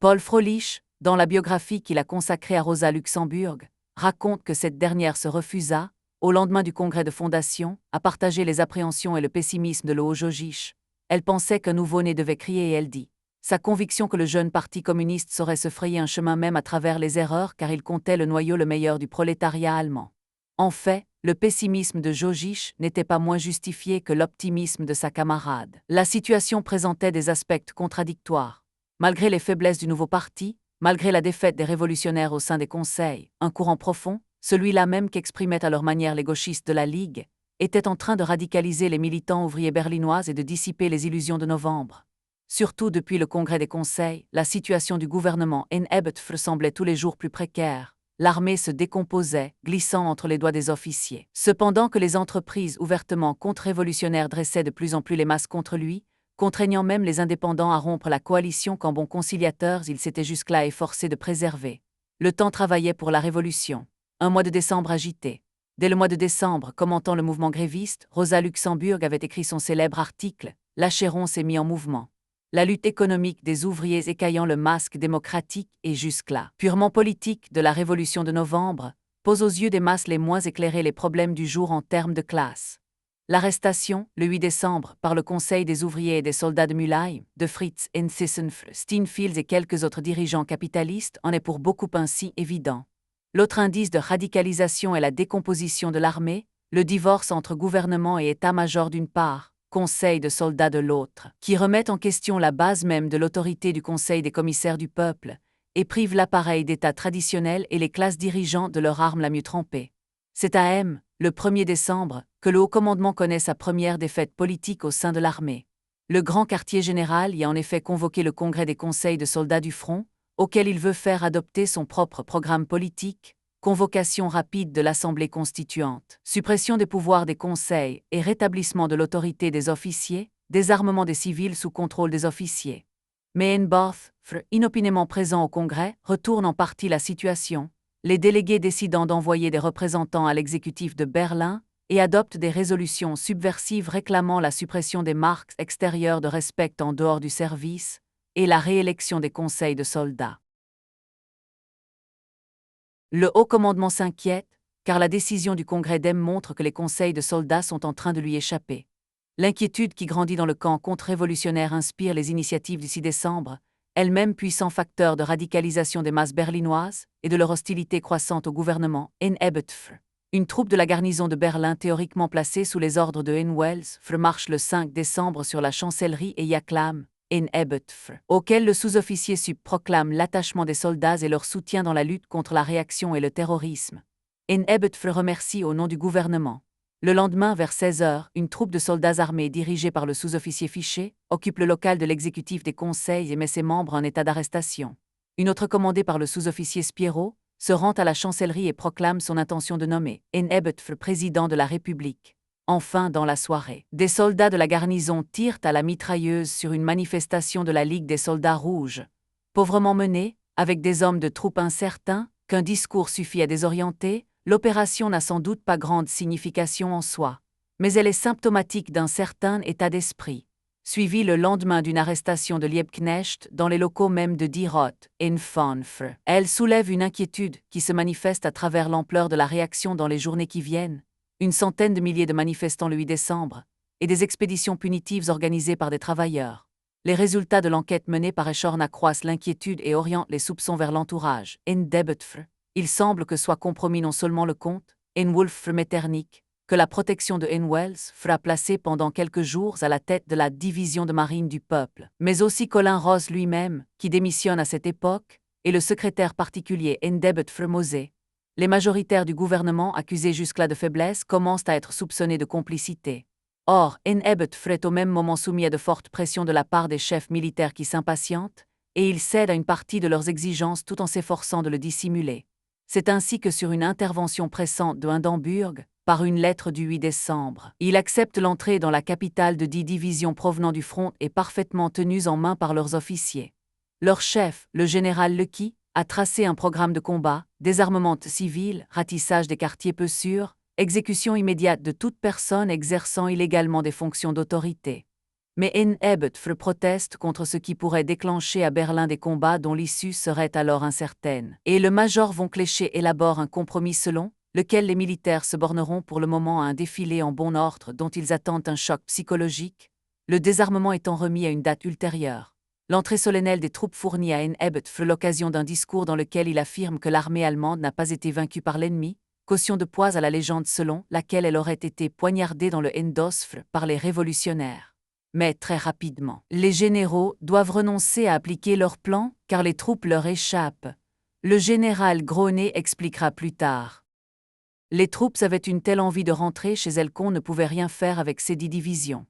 Paul Froelich, dans la biographie qu'il a consacrée à Rosa Luxemburg, raconte que cette dernière se refusa, au lendemain du congrès de fondation, à partager les appréhensions et le pessimisme de l'Oojojich. Elle pensait qu'un nouveau-né devait crier et elle dit sa conviction que le jeune parti communiste saurait se frayer un chemin même à travers les erreurs car il comptait le noyau le meilleur du prolétariat allemand. En fait, le pessimisme de Jojich n'était pas moins justifié que l'optimisme de sa camarade. La situation présentait des aspects contradictoires. Malgré les faiblesses du nouveau parti, malgré la défaite des révolutionnaires au sein des conseils, un courant profond, celui-là même qu'exprimaient à leur manière les gauchistes de la Ligue, était en train de radicaliser les militants ouvriers berlinois et de dissiper les illusions de novembre. Surtout depuis le congrès des conseils, la situation du gouvernement en Ebetfre semblait tous les jours plus précaire. L'armée se décomposait, glissant entre les doigts des officiers. Cependant que les entreprises ouvertement contre-révolutionnaires dressaient de plus en plus les masses contre lui, contraignant même les indépendants à rompre la coalition qu'en bons conciliateurs ils s'étaient jusque-là efforcés de préserver. Le temps travaillait pour la révolution. Un mois de décembre agité. Dès le mois de décembre, commentant le mouvement gréviste, Rosa Luxemburg avait écrit son célèbre article « L'Achéron s'est mis en mouvement ». La lutte économique des ouvriers écaillant le masque démocratique et jusque-là purement politique de la Révolution de novembre, pose aux yeux des masses les moins éclairées les problèmes du jour en termes de classe. L'arrestation, le 8 décembre, par le Conseil des ouvriers et des soldats de Mülheim, de Fritz Ensisenfr, Steinfeld et quelques autres dirigeants capitalistes en est pour beaucoup ainsi évident. L'autre indice de radicalisation est la décomposition de l'armée, le divorce entre gouvernement et état-major d'une part, Conseil de soldats de l'autre, qui remettent en question la base même de l'autorité du Conseil des commissaires du peuple, et privent l'appareil d'État traditionnel et les classes dirigeantes de leur arme la mieux trempée. C'est à M, le 1er décembre, que le haut commandement connaît sa première défaite politique au sein de l'armée. Le grand quartier général y a en effet convoqué le congrès des conseils de soldats du front, auquel il veut faire adopter son propre programme politique, convocation rapide de l'Assemblée constituante, suppression des pouvoirs des conseils et rétablissement de l'autorité des officiers, désarmement des civils sous contrôle des officiers. Mais Enbarth, inopinément présent au Congrès, retourne en partie la situation, les délégués décidant d'envoyer des représentants à l'exécutif de Berlin et adoptent des résolutions subversives réclamant la suppression des marques extérieures de respect en dehors du service et la réélection des conseils de soldats. Le haut commandement s'inquiète, car la décision du Congrès d'Em montre que les conseils de soldats sont en train de lui échapper. L'inquiétude qui grandit dans le camp contre-révolutionnaire inspire les initiatives du 6 décembre, elles-mêmes puissant facteur de radicalisation des masses berlinoises et de leur hostilité croissante au gouvernement en Ebetfre. Une troupe de la garnison de Berlin théoriquement placée sous les ordres de Wells marche le 5 décembre sur la chancellerie et y acclame en Ebetfre, auquel le sous-officier sup proclame l'attachement des soldats et leur soutien dans la lutte contre la réaction et le terrorisme. En Ebetfre remercie au nom du gouvernement. Le lendemain, vers 16h, une troupe de soldats armés dirigée par le sous-officier Fichet occupe le local de l'exécutif des conseils et met ses membres en état d'arrestation. Une autre commandée par le sous-officier Spiro se rend à la chancellerie et proclame son intention de nommer en Ebetfre président de la République. Enfin, dans la soirée, des soldats de la garnison tirent à la mitrailleuse sur une manifestation de la Ligue des soldats rouges. Pauvrement menée, avec des hommes de troupes incertains, qu'un discours suffit à désorienter, l'opération n'a sans doute pas grande signification en soi. Mais elle est symptomatique d'un certain état d'esprit, suivi le lendemain d'une arrestation de Liebknecht dans les locaux même de Die Rote, en Frankfurt. Elle soulève une inquiétude qui se manifeste à travers l'ampleur de la réaction dans les journées qui viennent. Une centaine de milliers de manifestants le 8 décembre, et des expéditions punitives organisées par des travailleurs. Les résultats de l'enquête menée par Echorn accroissent l'inquiétude et orientent les soupçons vers l'entourage. En Debetfre, il semble que soit compromis non seulement le comte, en Wolfre Metternich, que la protection de en Wells fera placer pendant quelques jours à la tête de la division de marine du peuple, mais aussi Colin Ross lui-même, qui démissionne à cette époque, et le secrétaire particulier en Debetfre Mosé. Les majoritaires du gouvernement accusés jusque-là de faiblesse commencent à être soupçonnés de complicité. Or, en Ebetfre est au même moment soumis à de fortes pressions de la part des chefs militaires qui s'impatientent, et ils cèdent à une partie de leurs exigences tout en s'efforçant de le dissimuler. C'est ainsi que sur une intervention pressante de Hindenburg, par une lettre du 8 décembre, il accepte l'entrée dans la capitale de 10 divisions provenant du front et parfaitement tenues en main par leurs officiers. Leur chef, le général Lecky, a tracé un programme de combat, désarmement civil, ratissage des quartiers peu sûrs, exécution immédiate de toute personne exerçant illégalement des fonctions d'autorité. Mais Nebetfre proteste contre ce qui pourrait déclencher à Berlin des combats dont l'issue serait alors incertaine. Et le major von Cléchet élabore un compromis selon lequel les militaires se borneront pour le moment à un défilé en bon ordre dont ils attendent un choc psychologique, le désarmement étant remis à une date ultérieure. L'entrée solennelle des troupes fournie à Nebetfre l'occasion d'un discours dans lequel il affirme que l'armée allemande n'a pas été vaincue par l'ennemi, caution de poids à la légende selon laquelle elle aurait été poignardée dans le Endosfre par les révolutionnaires. Mais très rapidement, les généraux doivent renoncer à appliquer leur plan car les troupes leur échappent. Le général Groener expliquera plus tard. Les troupes avaient une telle envie de rentrer chez elles qu'on ne pouvait rien faire avec ces 10 divisions.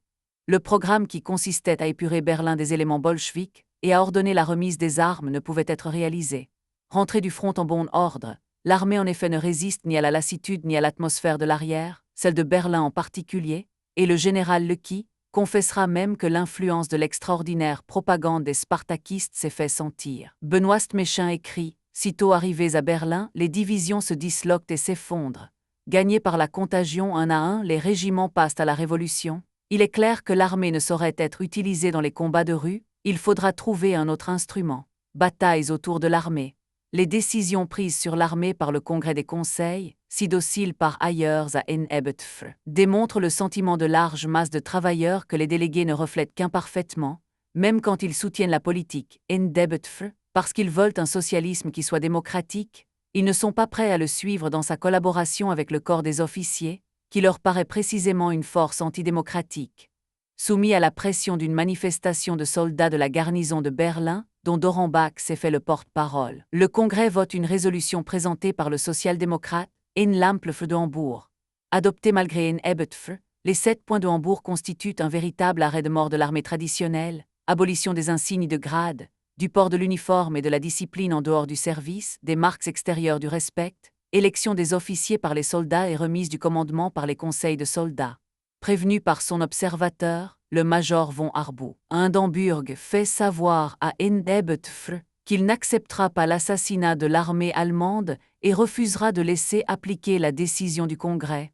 Le programme qui consistait à épurer Berlin des éléments bolcheviques et à ordonner la remise des armes ne pouvait être réalisé. Rentrée du front en bon ordre, l'armée en effet ne résiste ni à la lassitude ni à l'atmosphère de l'arrière, celle de Berlin en particulier, et le général Lecky confessera même que l'influence de l'extraordinaire propagande des spartakistes s'est fait sentir. Benoît Stméchin écrit « Sitôt arrivés à Berlin, les divisions se disloquent et s'effondrent. Gagnés par la contagion un à un, les régiments passent à la révolution. Il est clair que l'armée ne saurait être utilisée dans les combats de rue, il faudra trouver un autre instrument. Batailles autour de l'armée. Les décisions prises sur l'armée par le Congrès des Conseils, si dociles par ailleurs à Nebetfre, démontrent le sentiment de large masse de travailleurs que les délégués ne reflètent qu'imparfaitement, même quand ils soutiennent la politique Nebetfre, parce qu'ils veulent un socialisme qui soit démocratique, ils ne sont pas prêts à le suivre dans sa collaboration avec le corps des officiers, qui leur paraît précisément une force antidémocratique. Soumis à la pression d'une manifestation de soldats de la garnison de Berlin, dont Dorenbach s'est fait le porte-parole, le Congrès vote une résolution présentée par le social-démocrate Lampfe de Hambourg. Adoptée malgré Nebetfre, les 7 points de Hambourg constituent un véritable arrêt de mort de l'armée traditionnelle, abolition des insignes de grade, du port de l'uniforme et de la discipline en dehors du service, des marques extérieures du respect, élection des officiers par les soldats et remise du commandement par les conseils de soldats. Prévenu par son observateur, le major von Arboux, Hindenburg fait savoir à Nebetfre qu'il n'acceptera pas l'assassinat de l'armée allemande et refusera de laisser appliquer la décision du Congrès.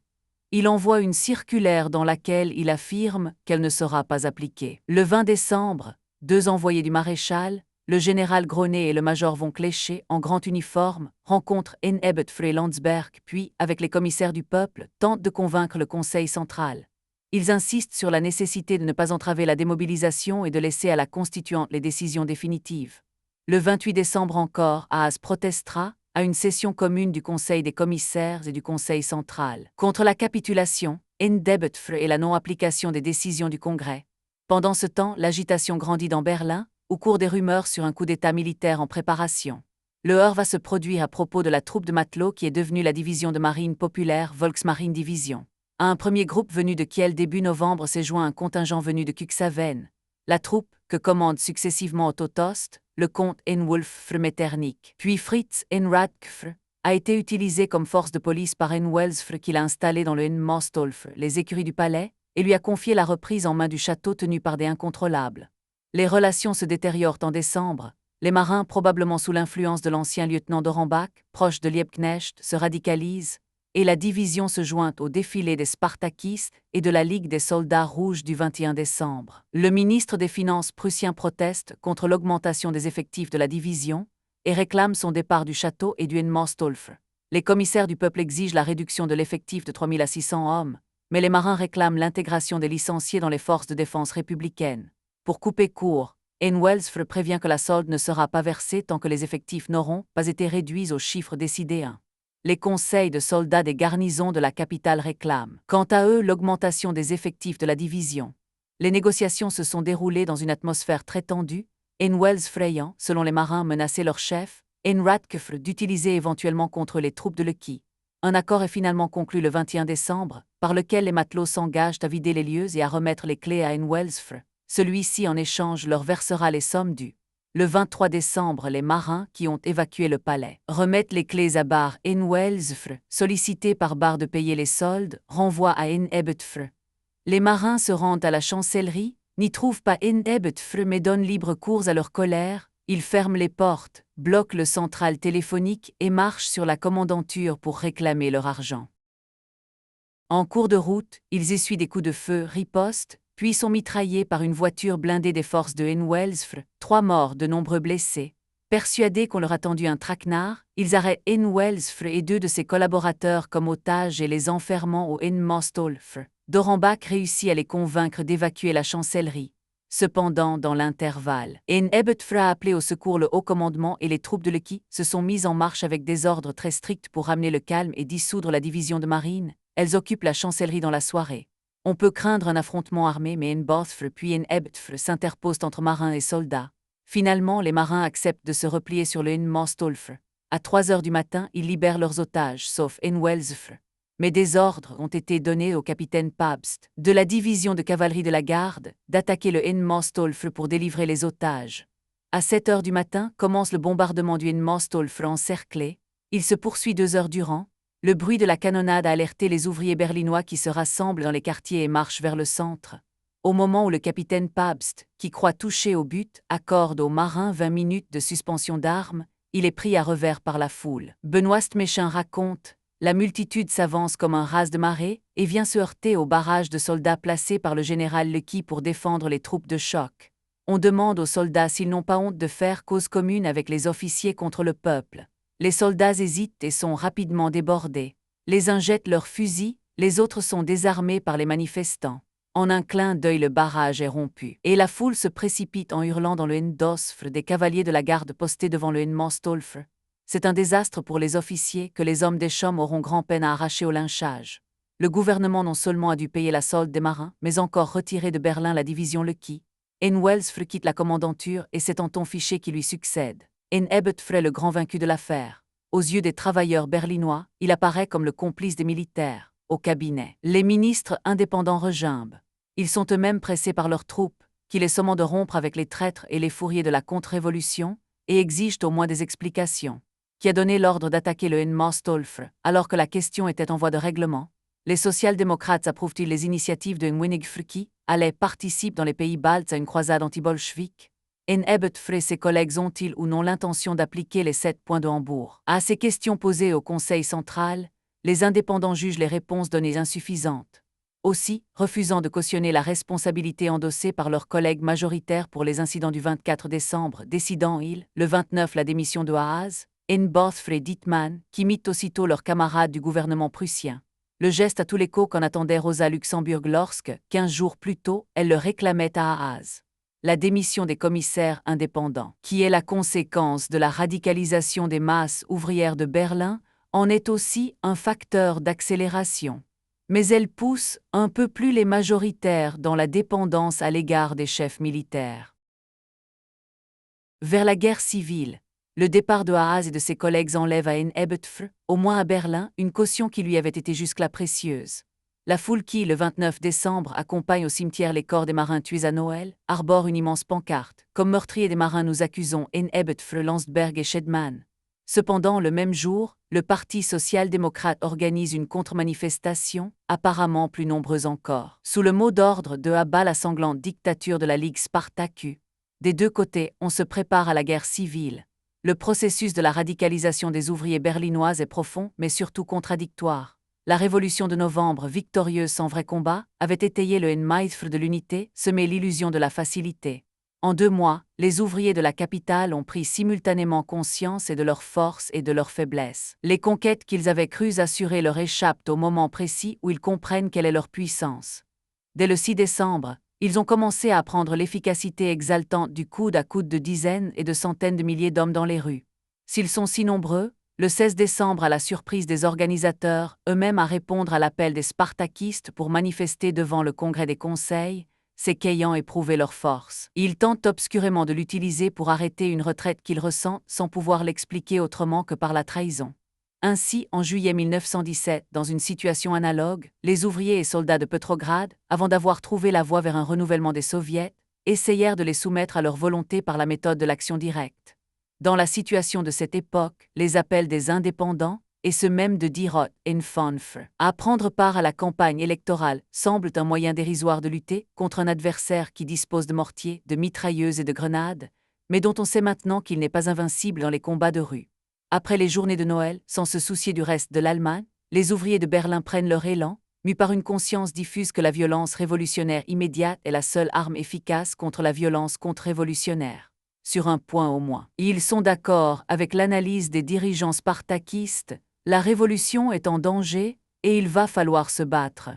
Il envoie une circulaire dans laquelle il affirme qu'elle ne sera pas appliquée. Le 20 décembre, 2 envoyés du maréchal, le général Groener et le major von Cléchet, en grand uniforme, rencontrent Nebetfre et Landsberg, puis, avec les commissaires du peuple, tentent de convaincre le Conseil central. Ils insistent sur la nécessité de ne pas entraver la démobilisation et de laisser à la Constituante les décisions définitives. Le 28 décembre encore, Haas protestera, à une session commune du Conseil des commissaires et du Conseil central, contre la capitulation, Nebetfre et la non-application des décisions du Congrès. Pendant ce temps, l'agitation grandit dans Berlin, où courent des rumeurs sur un coup d'État militaire en préparation. Le heurt va se produire à propos de la troupe de matelots qui est devenue la division de marine populaire Volksmarine Division. À un premier groupe venu de Kiel début novembre s'est joint un contingent venu de Cuxhaven. La troupe, que commandent successivement Otto Tost, le comte Wulf Metternich, puis Fritz Radkfr, a été utilisée comme force de police par Welsfr qui l'a installé dans le Mostolfr, les écuries du palais, et lui a confié la reprise en main du château tenu par des incontrôlables. Les relations se détériorent en décembre. Les marins, probablement sous l'influence de l'ancien lieutenant Dorenbach, proche de Liebknecht, se radicalisent, et la division se joint au défilé des Spartakistes et de la Ligue des soldats rouges du 21 décembre. Le ministre des Finances prussien proteste contre l'augmentation des effectifs de la division et réclame son départ du château et du Mostolfr. Les commissaires du peuple exigent la réduction de l'effectif de 3 000 à 600 hommes, mais les marins réclament l'intégration des licenciés dans les forces de défense républicaines. Pour couper court, Welsfr prévient que la solde ne sera pas versée tant que les effectifs n'auront pas été réduits au chiffre décidé. Les conseils de soldats des garnisons de la capitale réclament, quant à eux, l'augmentation des effectifs de la division. Les négociations se sont déroulées dans une atmosphère très tendue, Welsfr ayant, selon les marins, menacé leur chef, Radkfr, d'utiliser éventuellement contre les troupes de Lecky. Un accord est finalement conclu le 21 décembre, par lequel les matelots s'engagent à vider les lieux et à remettre les clés à Welsfr. Celui-ci, en échange, leur versera les sommes dues. Le 23 décembre, les marins qui ont évacué le palais remettent les clés à Bar Welsfr, sollicité par Bar de payer les soldes, renvoient à Nebetfre. Les marins se rendent à la chancellerie, n'y trouvent pas Nebetfre mais donnent libre cours à leur colère, ils ferment les portes, bloquent le central téléphonique et marchent sur la commandanture pour réclamer leur argent. En cours de route, ils essuient des coups de feu, ripostent, puis sont mitraillés par une voiture blindée des forces de N-Welsfr, 3 morts, de nombreux blessés. Persuadés qu'on leur a tendu un traquenard, ils arrêtent N-Welsfr et 2 de ses collaborateurs comme otages et les enfermant au N-Mostolfr. Dorenbach réussit à les convaincre d'évacuer la chancellerie. Cependant, dans l'intervalle, N-Ebetfr a appelé au secours le haut commandement et les troupes de Lecky se sont mises en marche avec des ordres très stricts pour ramener le calme et dissoudre la division de marine. Elles occupent la chancellerie dans la soirée. On peut craindre un affrontement armé, mais N-Bothfr puis N-Ebetfr s'interposent entre marins et soldats. Finalement, les marins acceptent de se replier sur le N-Mostolfr. À 3 heures du matin, ils libèrent leurs otages, sauf N-Welsfr. Mais des ordres ont été donnés au capitaine Pabst, de la division de cavalerie de la garde, d'attaquer le N-Mostolfr pour délivrer les otages. À 7 heures du matin commence le bombardement du N-Mostolfr encerclé. Il se poursuit 2 heures durant. Le bruit de la canonnade a alerté les ouvriers berlinois qui se rassemblent dans les quartiers et marchent vers le centre. Au moment où le capitaine Pabst, qui croit toucher au but, accorde aux marins 20 minutes de suspension d'armes, il est pris à revers par la foule. Benoît Stméchin raconte: la multitude s'avance comme un raz de marée et vient se heurter au barrage de soldats placés par le général Lecky pour défendre les troupes de choc. On demande aux soldats s'ils n'ont pas honte de faire cause commune avec les officiers contre le peuple. Les soldats hésitent et sont rapidement débordés. Les uns jettent leurs fusils, les autres sont désarmés par les manifestants. En un clin d'œil, le barrage est rompu, et la foule se précipite en hurlant dans le N-Dosfr des cavaliers de la garde postés devant le N-Mostolfr. C'est un désastre pour les officiers que les hommes des chaumes auront grand-peine à arracher au lynchage. Le gouvernement non seulement a dû payer la solde des marins, mais encore retirer de Berlin la division Lecky. N-Welsfr quitte la commandanture et c'est Anton Fichet qui lui succède. N-Ebetfr est le grand vaincu de l'affaire. Aux yeux des travailleurs berlinois, il apparaît comme le complice des militaires. Au cabinet, les ministres indépendants regimbent. Ils sont eux-mêmes pressés par leurs troupes, qui les sommant de rompre avec les traîtres et les fourriers de la contre-révolution, et exigent au moins des explications. Qui a donné l'ordre d'attaquer le N-Mostolfr, alors que la question était en voie de règlement? Les social-démocrates approuvent-ils les initiatives de N-Wenigfr qui, participe dans les pays baltes à une croisade anti-bolchevique? N-Ebetfr et ses collègues ont-ils ou non l'intention d'appliquer les 7 points de Hambourg? À ces questions posées au Conseil central, les indépendants jugent les réponses données insuffisantes. Aussi, refusant de cautionner la responsabilité endossée par leurs collègues majoritaires pour les incidents du 24 décembre, décidant-ils, le 29, la démission de Haas, N-Bothfr et Dittmann, qui imitent aussitôt leurs camarades du gouvernement prussien. Le geste à tout l'écho qu'en attendait Rosa Luxemburg lorsque, 15 jours plus tôt, elle le réclamait à Haas. La démission des commissaires indépendants, qui est la conséquence de la radicalisation des masses ouvrières de Berlin, en est aussi un facteur d'accélération. Mais elle pousse un peu plus les majoritaires dans la dépendance à l'égard des chefs militaires. Vers la guerre civile, le départ de Haas et de ses collègues enlève à N-Ebetfr, au moins à Berlin, une caution qui lui avait été jusque-là précieuse. La foule qui, le 29 décembre, accompagne au cimetière les corps des marins tués à Noël, arbore une immense pancarte. Comme meurtriers des marins, nous accusons N-Ebetfr, Landsberg et Schedman. Cependant, le même jour, le Parti social-démocrate organise une contre-manifestation, apparemment plus nombreuse encore, sous le mot d'ordre de à bas la sanglante dictature de la Ligue Spartacus. Des deux côtés, on se prépare à la guerre civile. Le processus de la radicalisation des ouvriers berlinois est profond, mais surtout contradictoire. La révolution de novembre, victorieuse sans vrai combat, avait étayé le N-Maïfr de l'unité, semé l'illusion de la facilité. En 2 mois, les ouvriers de la capitale ont pris simultanément conscience et de leurs forces et de leurs faiblesses. Les conquêtes qu'ils avaient crues assurer leur échappent au moment précis où ils comprennent quelle est leur puissance. Dès le 6 décembre, ils ont commencé à apprendre l'efficacité exaltante du coude à coude de dizaines et de centaines de milliers d'hommes dans les rues. S'ils sont si nombreux, le 16 décembre, à la surprise des organisateurs, eux-mêmes à répondre à l'appel des spartakistes pour manifester devant le congrès des conseils, c'est qu'ayant éprouvé leur force, ils tentent obscurément de l'utiliser pour arrêter une retraite qu'ils ressentent sans pouvoir l'expliquer autrement que par la trahison. Ainsi, en juillet 1917, dans une situation analogue, les ouvriers et soldats de Petrograd, avant d'avoir trouvé la voie vers un renouvellement des soviets, essayèrent de les soumettre à leur volonté par la méthode de l'action directe. Dans la situation de cette époque, les appels des indépendants, et ceux même de Dirot et Nfonfr, à prendre part à la campagne électorale, semblent un moyen dérisoire de lutter contre un adversaire qui dispose de mortiers, de mitrailleuses et de grenades, mais dont on sait maintenant qu'il n'est pas invincible dans les combats de rue. Après les journées de Noël, sans se soucier du reste de l'Allemagne, les ouvriers de Berlin prennent leur élan, mus par une conscience diffuse que la violence révolutionnaire immédiate est la seule arme efficace contre la violence contre-révolutionnaire. Sur un point au moins, ils sont d'accord avec l'analyse des dirigeants spartakistes, la révolution est en danger et il va falloir se battre.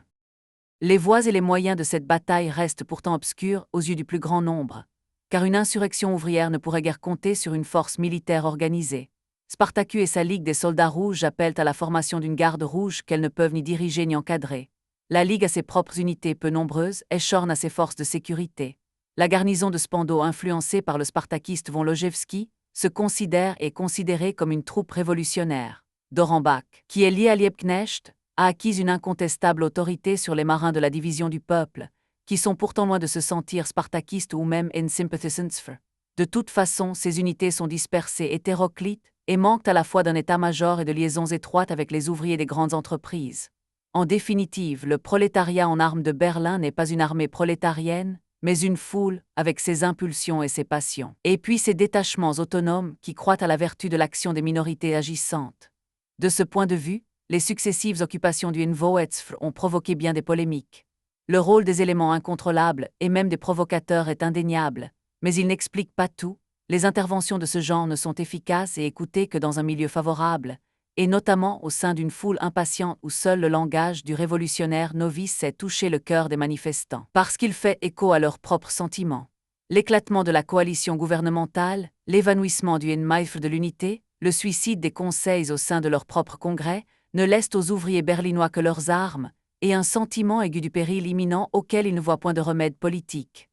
Les voies et les moyens de cette bataille restent pourtant obscurs aux yeux du plus grand nombre, car une insurrection ouvrière ne pourrait guère compter sur une force militaire organisée. Spartacus et sa Ligue des soldats rouges appellent à la formation d'une garde rouge qu'elles ne peuvent ni diriger ni encadrer. La Ligue a ses propres unités peu nombreuses, Echorn a ses forces de sécurité. La garnison de Spandau, influencée par le spartakiste von Lojewski, se considère et est considérée comme une troupe révolutionnaire. Dorenbach, qui est lié à Liebknecht, a acquis une incontestable autorité sur les marins de la division du peuple, qui sont pourtant loin de se sentir spartakistes ou même en sympathisants. De toute façon, ces unités sont dispersées hétéroclites et manquent à la fois d'un état-major et de liaisons étroites avec les ouvriers des grandes entreprises. En définitive, le prolétariat en armes de Berlin n'est pas une armée prolétarienne, mais une foule avec ses impulsions et ses passions. Et puis ces détachements autonomes qui croient à la vertu de l'action des minorités agissantes. De ce point de vue, les successives occupations du NVOETSF ont provoqué bien des polémiques. Le rôle des éléments incontrôlables et même des provocateurs est indéniable, mais il n'explique pas tout. Les interventions de ce genre ne sont efficaces et écoutées que dans un milieu favorable, et notamment au sein d'une foule impatiente où seul le langage du révolutionnaire novice sait toucher le cœur des manifestants, parce qu'il fait écho à leurs propres sentiments. L'éclatement de la coalition gouvernementale, l'évanouissement du NMIF de l'unité, le suicide des conseils au sein de leur propre congrès, ne laissent aux ouvriers berlinois que leurs armes, et un sentiment aigu du péril imminent auquel ils ne voient point de remède politique.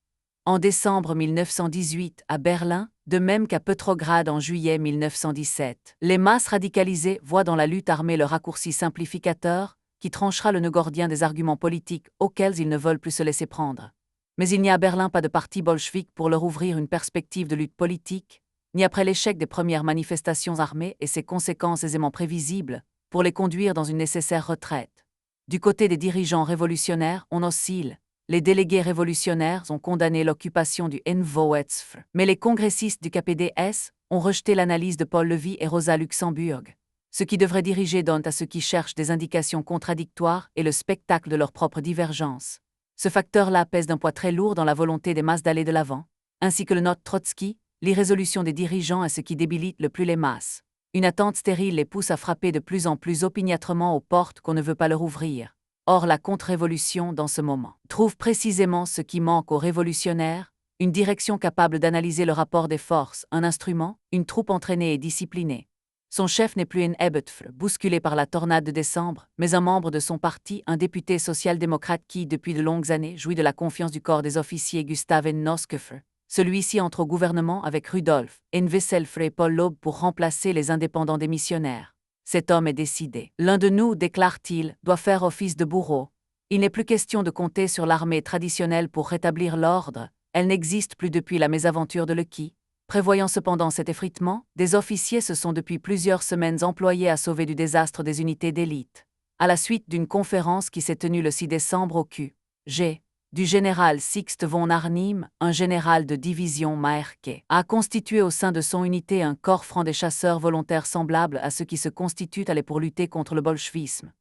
En décembre 1918, à Berlin, de même qu'à Petrograd en juillet 1917, les masses radicalisées voient dans la lutte armée le raccourci simplificateur qui tranchera le nœud gordien des arguments politiques auxquels ils ne veulent plus se laisser prendre. Mais il n'y a à Berlin pas de parti bolchevique pour leur ouvrir une perspective de lutte politique, ni après l'échec des premières manifestations armées et ses conséquences aisément prévisibles, pour les conduire dans une nécessaire retraite. Du côté des dirigeants révolutionnaires, on oscille. Les délégués révolutionnaires ont condamné l'occupation du NVOETSF, mais les congressistes du KPDS ont rejeté l'analyse de Paul Levy et Rosa Luxemburg. Ce qui devrait diriger donne à ceux qui cherchent des indications contradictoires et le spectacle de leurs propres divergences. Ce facteur-là pèse d'un poids très lourd dans la volonté des masses d'aller de l'avant, ainsi que le note Trotsky, l'irrésolution des dirigeants est ce qui débilite le plus les masses. Une attente stérile les pousse à frapper de plus en plus opiniâtrement aux portes qu'on ne veut pas leur ouvrir. Or, la contre-révolution, dans ce moment, trouve précisément ce qui manque aux révolutionnaires, une direction capable d'analyser le rapport des forces, un instrument, une troupe entraînée et disciplinée. Son chef n'est plus un Ebetfl, bousculé par la tornade de décembre, mais un membre de son parti, un député social-démocrate qui, depuis de longues années, jouit de la confiance du corps des officiers Gustav Noskeffer. Celui-ci entre au gouvernement avec Rudolf Wesselfre et Paul Laube pour remplacer les indépendants démissionnaires. Cet homme est décidé. L'un de nous, déclare-t-il, doit faire office de bourreau. Il n'est plus question de compter sur l'armée traditionnelle pour rétablir l'ordre, elle n'existe plus depuis la mésaventure de Lecky. Prévoyant cependant cet effritement, des officiers se sont depuis plusieurs semaines employés à sauver du désastre des unités d'élite. À la suite d'une conférence qui s'est tenue le 6 décembre au Q.G. du général Sixte von Arnim, un général de division Maerke, a constitué au sein de son unité un corps franc des chasseurs volontaires semblables à ceux qui se constituent allés pour lutter contre le bolchevisme.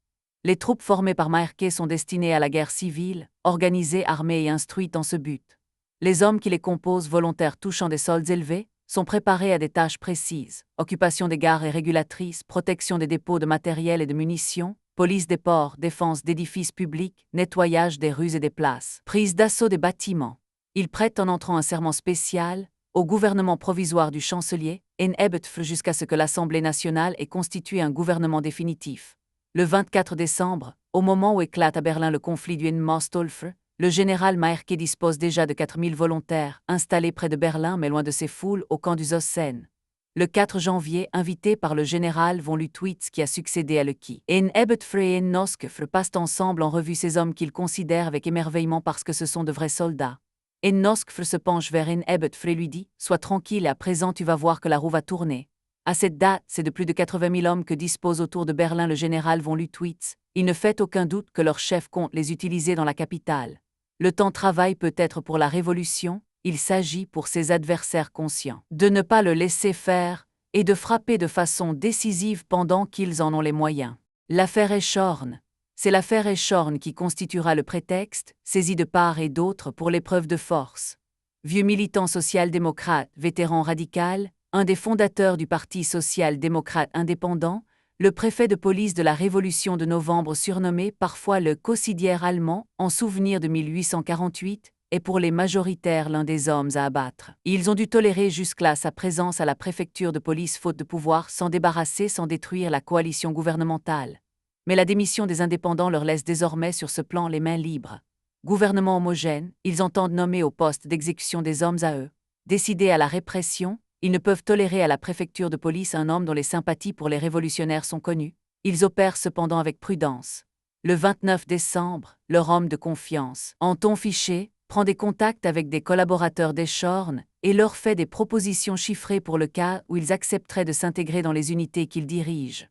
Les troupes formées par Maerke sont destinées à la guerre civile, organisées, armées et instruites en ce but. Les hommes qui les composent, volontaires touchant des soldes élevés, sont préparés à des tâches précises, occupation des gares et régulatrices, protection des dépôts de matériel et de munitions, police des ports, défense d'édifices publics, nettoyage des rues et des places, prise d'assaut des bâtiments. Ils prêtent en entrant un serment spécial au gouvernement provisoire du chancelier, en Ebetfl jusqu'à ce que l'Assemblée nationale ait constitué un gouvernement définitif. Le 24 décembre, au moment où éclate à Berlin le conflit du Mostolfe, le général Maerke dispose déjà de 4000 volontaires, installés près de Berlin mais loin de ses foules au camp du Zossen. Le 4 janvier, invité par le général von Lüttwitz qui a succédé à Lecky, en Ebetfre et en Noskefre passent ensemble en revue ces hommes qu'ils considèrent avec émerveillement parce que ce sont de vrais soldats. En Noskefre se penche vers en Ebetfre et lui dit « Sois tranquille et à présent tu vas voir que la roue va tourner ». À cette date, c'est de plus de 80 000 hommes que dispose autour de Berlin le général von Lüttwitz. Il ne fait aucun doute que leur chef compte les utiliser dans la capitale. Le temps travaille peut-être pour la révolution, il s'agit pour ses adversaires conscients de ne pas le laisser faire et de frapper de façon décisive pendant qu'ils en ont les moyens. L'affaire Echorn, C'est l'affaire Eschorn qui constituera le prétexte, saisi de part et d'autre pour l'épreuve de force. Vieux militant social-démocrate, vétéran radical, un des fondateurs du Parti social-démocrate indépendant, le préfet de police de la Révolution de novembre surnommé parfois le caussidiaire allemand, en souvenir de 1848, est pour les majoritaires l'un des hommes à abattre. Ils ont dû tolérer jusque-là sa présence à la préfecture de police faute de pouvoir s'en débarrasser sans détruire la coalition gouvernementale. Mais la démission des indépendants leur laisse désormais sur ce plan les mains libres. Gouvernement homogène, ils entendent nommer au poste d'exécution des hommes à eux. Décidés à la répression, ils ne peuvent tolérer à la préfecture de police un homme dont les sympathies pour les révolutionnaires sont connues. Ils opèrent cependant avec prudence. Le 29 décembre, leur homme de confiance, Anton Fichet, prend des contacts avec des collaborateurs d'Eschorn et leur fait des propositions chiffrées pour le cas où ils accepteraient de s'intégrer dans les unités qu'ils dirigent.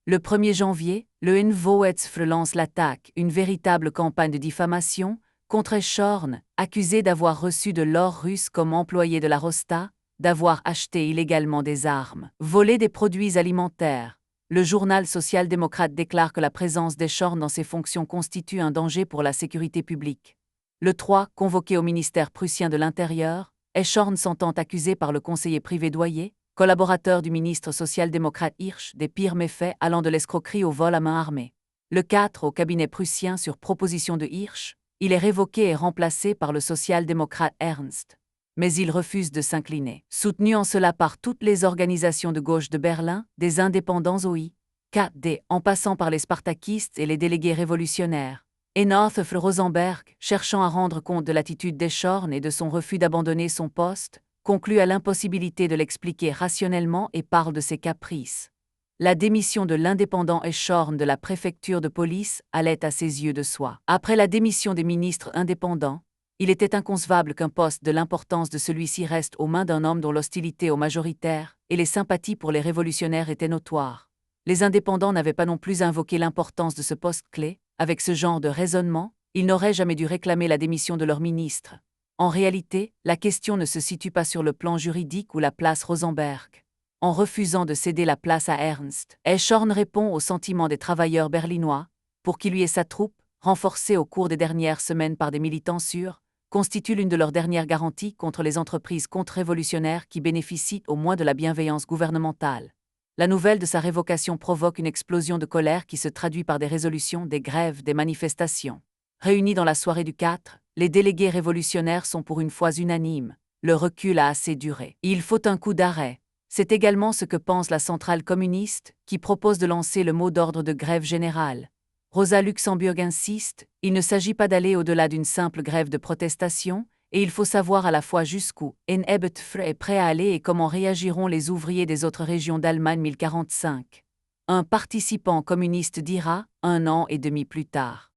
Le 1er janvier, le NVOETSF lance l'attaque, une véritable campagne de diffamation, contre Eschorn, accusé d'avoir reçu de l'or russe comme employé de la Rosta, d'avoir acheté illégalement des armes, volé des produits alimentaires. Le journal social-démocrate déclare que la présence d'Eschorn dans ses fonctions constitue un danger pour la sécurité publique. Le 3, convoqué au ministère prussien de l'Intérieur, Eschorn s'entend accusé par le conseiller privé Doyer, collaborateur du ministre social-démocrate Hirsch, des pires méfaits allant de l'escroquerie au vol à main armée. Le 4, au cabinet prussien sur proposition de Hirsch, il est révoqué et remplacé par le social-démocrate Ernst. Mais il refuse de s'incliner. Soutenu en cela par toutes les organisations de gauche de Berlin, des indépendants OI, KD, en passant par les spartakistes et les délégués révolutionnaires, et Northf Rosenberg, cherchant à rendre compte de l'attitude d'Eschorn et de son refus d'abandonner son poste, conclut à l'impossibilité de l'expliquer rationnellement et parle de ses caprices. La démission de l'indépendant Eschorn de la préfecture de police allait à ses yeux de soi. Après la démission des ministres indépendants, il était inconcevable qu'un poste de l'importance de celui-ci reste aux mains d'un homme dont l'hostilité aux majoritaires et les sympathies pour les révolutionnaires étaient notoires. Les indépendants n'avaient pas non plus invoqué l'importance de ce poste clé. Avec ce genre de raisonnement, ils n'auraient jamais dû réclamer la démission de leur ministre. En réalité, la question ne se situe pas sur le plan juridique ou la place Rosenberg. En refusant de céder la place à Ernst, Eschorn répond aux sentiments des travailleurs berlinois, pour qui lui et sa troupe, renforcée au cours des dernières semaines par des militants sûrs, constitue l'une de leurs dernières garanties contre les entreprises contre-révolutionnaires qui bénéficient au moins de la bienveillance gouvernementale. La nouvelle de sa révocation provoque une explosion de colère qui se traduit par des résolutions, des grèves, des manifestations. Réunis dans la soirée du 4, les délégués révolutionnaires sont pour une fois unanimes. Le recul a assez duré. Il faut un coup d'arrêt. C'est également ce que pense la centrale communiste, qui propose de lancer le mot d'ordre de grève générale. Rosa Luxemburg insiste, il ne s'agit pas d'aller au-delà d'une simple grève de protestation, et il faut savoir à la fois jusqu'où NEBTF est prêt à aller et comment réagiront les ouvriers des autres régions d'Allemagne 1045. Un participant communiste dira, 1 an et demi plus tard.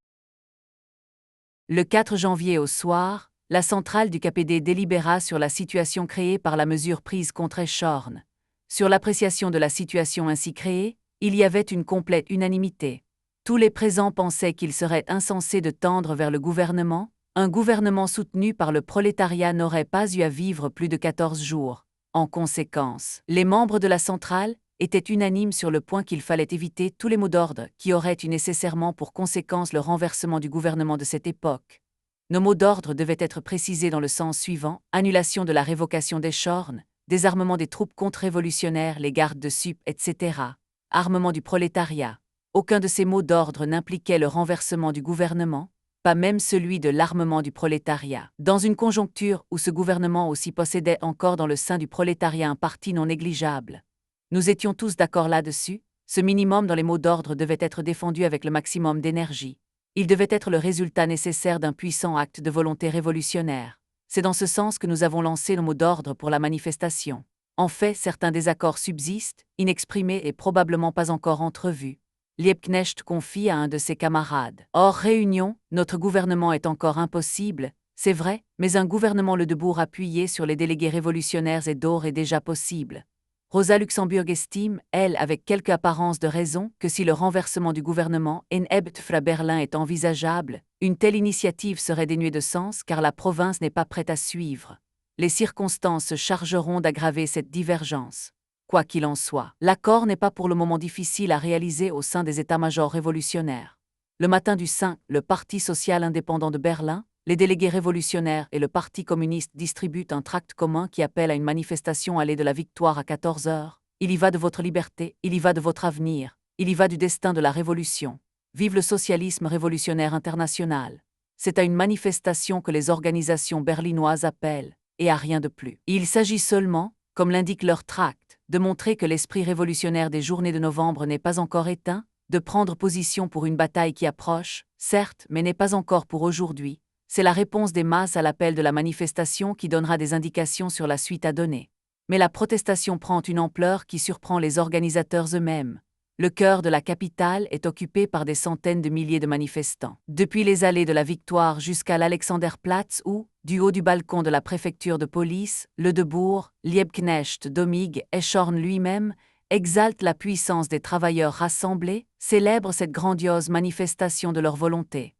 Le 4 janvier au soir, la centrale du KPD délibéra sur la situation créée par la mesure prise contre Eschorn. Sur l'appréciation de la situation ainsi créée, il y avait une complète unanimité. Tous les présents pensaient qu'il serait insensé de tendre vers le gouvernement. Un gouvernement soutenu par le prolétariat n'aurait pas eu à vivre plus de 14 jours. En conséquence, les membres de la centrale étaient unanimes sur le point qu'il fallait éviter tous les mots d'ordre qui auraient eu nécessairement pour conséquence le renversement du gouvernement de cette époque. Nos mots d'ordre devaient être précisés dans le sens suivant: annulation de la révocation d'Eschorn, désarmement des troupes contre-révolutionnaires, les gardes de Sup, etc., armement du prolétariat. Aucun de ces mots d'ordre n'impliquait le renversement du gouvernement, pas même celui de l'armement du prolétariat. Dans une conjoncture où ce gouvernement aussi possédait encore dans le sein du prolétariat un parti non négligeable. Nous étions tous d'accord là-dessus, ce minimum dans les mots d'ordre devait être défendu avec le maximum d'énergie. Il devait être le résultat nécessaire d'un puissant acte de volonté révolutionnaire. C'est dans ce sens que nous avons lancé le mot d'ordre pour la manifestation. En fait, certains désaccords subsistent, inexprimés et probablement pas encore entrevus. Liebknecht confie à un de ses camarades. Hors réunion, notre gouvernement est encore impossible, c'est vrai, mais un gouvernement le debout appuyé sur les délégués révolutionnaires et d'or est déjà possible. Rosa Luxemburg estime, elle, avec quelque apparence de raison, que si le renversement du gouvernement NEBTF à Berlin est envisageable, une telle initiative serait dénuée de sens car la province n'est pas prête à suivre. Les circonstances se chargeront d'aggraver cette divergence. Quoi qu'il en soit, l'accord n'est pas pour le moment difficile à réaliser au sein des états-majors révolutionnaires. Le matin du 5, le Parti social indépendant de Berlin, les délégués révolutionnaires et le Parti communiste distribuent un tract commun qui appelle à une manifestation allée de la Victoire à 14 heures. Il y va de votre liberté, il y va de votre avenir, il y va du destin de la révolution. Vive le socialisme révolutionnaire international. C'est à une manifestation que les organisations berlinoises appellent, et à rien de plus. Il s'agit seulement, comme l'indique leur tract, de montrer que l'esprit révolutionnaire des journées de novembre n'est pas encore éteint, de prendre position pour une bataille qui approche, certes, mais n'est pas encore pour aujourd'hui. C'est la réponse des masses à l'appel de la manifestation qui donnera des indications sur la suite à donner. Mais la protestation prend une ampleur qui surprend les organisateurs eux-mêmes. Le cœur de la capitale est occupé par des centaines de milliers de manifestants. Depuis les allées de la Victoire jusqu'à l'Alexanderplatz où, du haut du balcon de la préfecture de police, le Debourg, Liebknecht Domig Eschorn lui-même, exalte la puissance des travailleurs rassemblés, célèbre cette grandiose manifestation de leur volonté.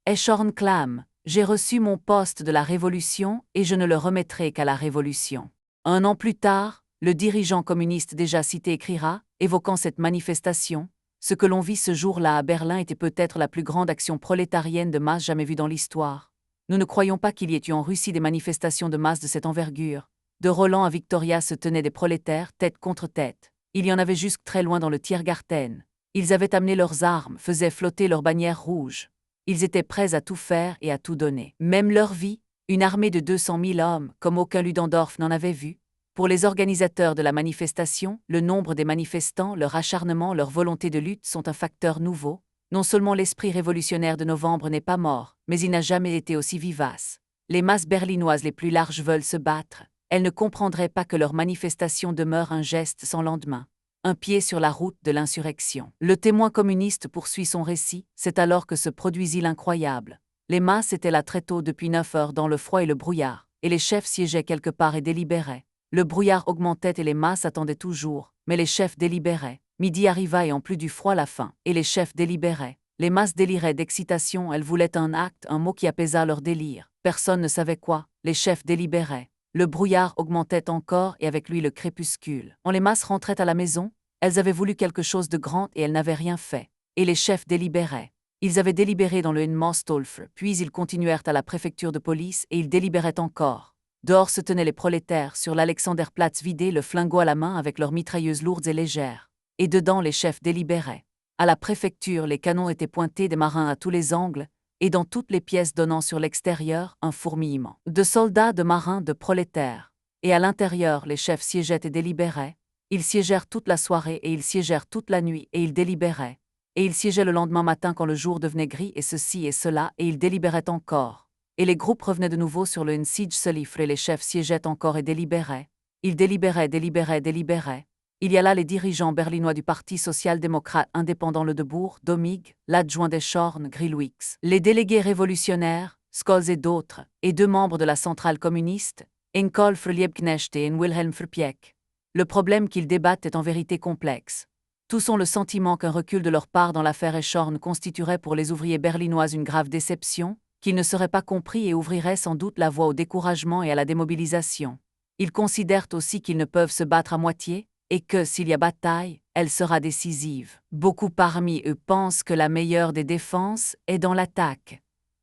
Eschorn clame « J'ai reçu mon poste de la Révolution et je ne le remettrai qu'à la Révolution ». Un an plus tard, le dirigeant communiste déjà cité écrira, évoquant cette manifestation, « Ce que l'on vit ce jour-là à Berlin était peut-être la plus grande action prolétarienne de masse jamais vue dans l'histoire. Nous ne croyons pas qu'il y ait eu en Russie des manifestations de masse de cette envergure. De Roland à Victoria se tenaient des prolétaires tête contre tête. Il y en avait jusque très loin dans le Tiergarten. Ils avaient amené leurs armes, faisaient flotter leurs bannières rouges. Ils étaient prêts à tout faire et à tout donner. Même leur vie, une armée de 200 000 hommes, comme aucun Ludendorff n'en avait vu. Pour les organisateurs de la manifestation, le nombre des manifestants, leur acharnement, leur volonté de lutte sont un facteur nouveau. Non seulement l'esprit révolutionnaire de novembre n'est pas mort, mais il n'a jamais été aussi vivace. Les masses berlinoises les plus larges veulent se battre. Elles ne comprendraient pas que leur manifestation demeure un geste sans lendemain. Un pied sur la route de l'insurrection. Le témoin communiste poursuit son récit, c'est alors que se produisit l'incroyable. Les masses étaient là très tôt depuis 9 heures dans le froid et le brouillard, et les chefs siégeaient quelque part et délibéraient. Le brouillard augmentait et les masses attendaient toujours, mais les chefs délibéraient. Midi arriva et en plus du froid la faim, et les chefs délibéraient. Les masses déliraient d'excitation, elles voulaient un acte, un mot qui apaisât leur délire. Personne ne savait quoi, les chefs délibéraient. Le brouillard augmentait encore et avec lui le crépuscule. Quand les masses rentraient à la maison, elles avaient voulu quelque chose de grand et elles n'avaient rien fait. Et les chefs délibéraient. Ils avaient délibéré dans le Henmostolf, puis ils continuèrent à la préfecture de police et ils délibéraient encore. Dehors se tenaient les prolétaires sur l'Alexanderplatz vidé, le flingot à la main avec leurs mitrailleuses lourdes et légères. Et dedans les chefs délibéraient. À la préfecture, les canons étaient pointés des marins à tous les angles, et dans toutes les pièces donnant sur l'extérieur, un fourmillement. De soldats, de marins, de prolétaires. Et à l'intérieur, les chefs siégeaient et délibéraient. Ils siégèrent toute la soirée et ils siégèrent toute la nuit et ils délibéraient. Et ils siégeaient le lendemain matin quand le jour devenait gris et ceci et cela et ils délibéraient encore. Et les groupes revenaient de nouveau sur le Nsij et les chefs siégeaient encore et délibéraient. Ils délibéraient, délibéraient, délibéraient. Il y a là les dirigeants berlinois du Parti social-démocrate indépendant le Debourg, Domig, l'adjoint d'Eschorn, Grillwix, les délégués révolutionnaires, Scholz et d'autres, et 2 membres de la centrale communiste, Enkolf Liebknecht et Wilhelm Frpieck. Le problème qu'ils débattent est en vérité complexe. Tous ont le sentiment qu'un recul de leur part dans l'affaire Eschorn constituerait pour les ouvriers berlinois une grave déception, qu'ils ne seraient pas compris et ouvrirait sans doute la voie au découragement et à la démobilisation. Ils considèrent aussi qu'ils ne peuvent se battre à moitié, et que, s'il y a bataille, elle sera décisive. Beaucoup parmi eux pensent que la meilleure des défenses est dans l'attaque.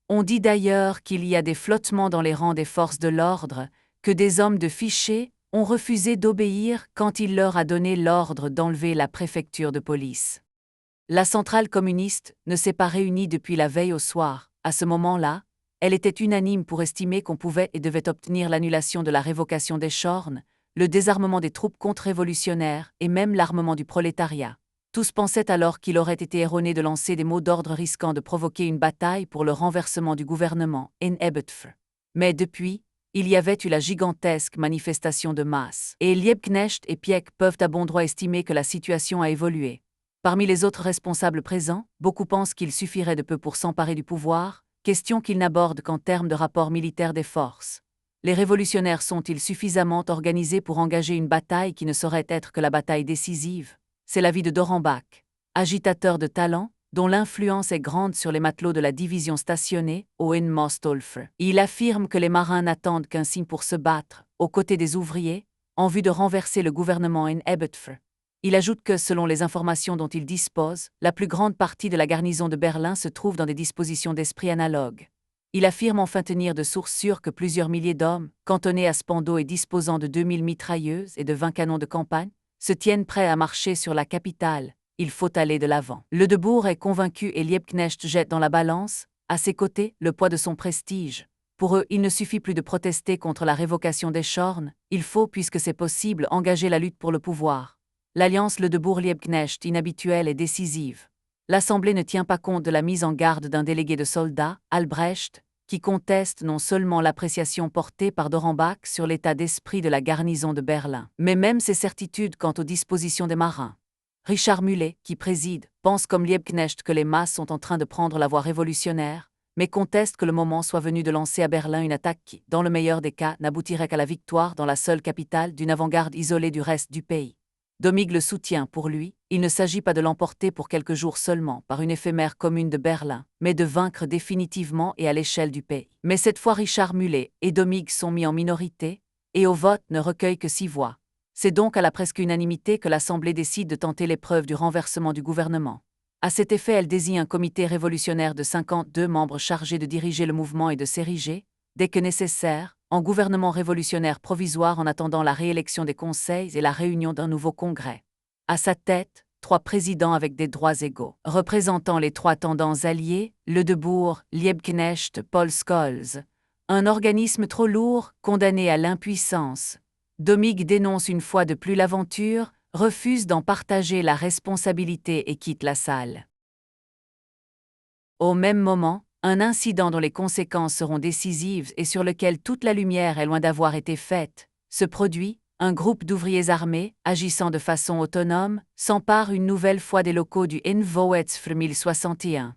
On dit d'ailleurs qu'il y a des flottements dans les rangs des forces de l'ordre, que des hommes de fichés ont refusé d'obéir quand il leur a donné l'ordre d'enlever la préfecture de police. La centrale communiste ne s'est pas réunie depuis la veille au soir. À ce moment-là, elle était unanime pour estimer qu'on pouvait et devait obtenir l'annulation de la révocation d'Eschorn, le désarmement des troupes contre-révolutionnaires et même l'armement du prolétariat. Tous pensaient alors qu'il aurait été erroné de lancer des mots d'ordre risquant de provoquer une bataille pour le renversement du gouvernement, Mais depuis, il y avait eu la gigantesque manifestation de masse. Et Liebknecht et Pieck peuvent à bon droit estimer que la situation a évolué. Parmi les autres responsables présents, beaucoup pensent qu'il suffirait de peu pour s'emparer du pouvoir, question qu'ils n'abordent qu'en termes de rapport militaire des forces. Les révolutionnaires sont-ils suffisamment organisés pour engager une bataille qui ne saurait être que la bataille décisive? C'est l'avis de Dorenbach, agitateur de talent, dont l'influence est grande sur les matelots de la division stationnée au Henmostolf. Il affirme que les marins n'attendent qu'un signe pour se battre, aux côtés des ouvriers, en vue de renverser le gouvernement Hebetf. Il ajoute que, selon les informations dont il dispose, la plus grande partie de la garnison de Berlin se trouve dans des dispositions d'esprit analogues. Il affirme enfin tenir de sources sûres que plusieurs milliers d'hommes, cantonnés à Spandau et disposant de 2000 mitrailleuses et de 20 canons de campagne, se tiennent prêts à marcher sur la capitale. Il faut aller de l'avant. Le Debourg est convaincu et Liebknecht jette dans la balance, à ses côtés, le poids de son prestige. Pour eux, il ne suffit plus de protester contre la révocation des Schorn, il faut, puisque c'est possible, engager la lutte pour le pouvoir. L'alliance Le Debourg-Liebknecht inhabituelle et décisive. L'Assemblée ne tient pas compte de la mise en garde d'un délégué de soldats, Albrecht, qui conteste non seulement l'appréciation portée par Dorenbach sur l'état d'esprit de la garnison de Berlin, mais même ses certitudes quant aux dispositions des marins. Richard Mulet, qui préside, pense comme Liebknecht que les masses sont en train de prendre la voie révolutionnaire, mais conteste que le moment soit venu de lancer à Berlin une attaque qui, dans le meilleur des cas, n'aboutirait qu'à la victoire dans la seule capitale d'une avant-garde isolée du reste du pays. Domig le soutient. Pour lui, il ne s'agit pas de l'emporter pour quelques jours seulement par une éphémère commune de Berlin, mais de vaincre définitivement et à l'échelle du pays. Mais cette fois Richard Mulet et Domig sont mis en minorité, et au vote ne recueillent que 6 voix. C'est donc à la presque unanimité que l'Assemblée décide de tenter l'épreuve du renversement du gouvernement. À cet effet, elle désigne un comité révolutionnaire de 52 membres chargés de diriger le mouvement et de s'ériger, dès que nécessaire, en gouvernement révolutionnaire provisoire en attendant la réélection des conseils et la réunion d'un nouveau congrès. À sa tête, 3 présidents avec des droits égaux, représentant les 3 tendances alliées, Le Debourg, Liebknecht, Paul Scholes. Un organisme trop lourd, condamné à l'impuissance. Domig dénonce une fois de plus l'aventure, refuse d'en partager la responsabilité et quitte la salle. Au même moment, un incident dont les conséquences seront décisives et sur lequel toute la lumière est loin d'avoir été faite, se produit. Un groupe d'ouvriers armés, agissant de façon autonome, s'empare une nouvelle fois des locaux du NVOEtzFR 1061.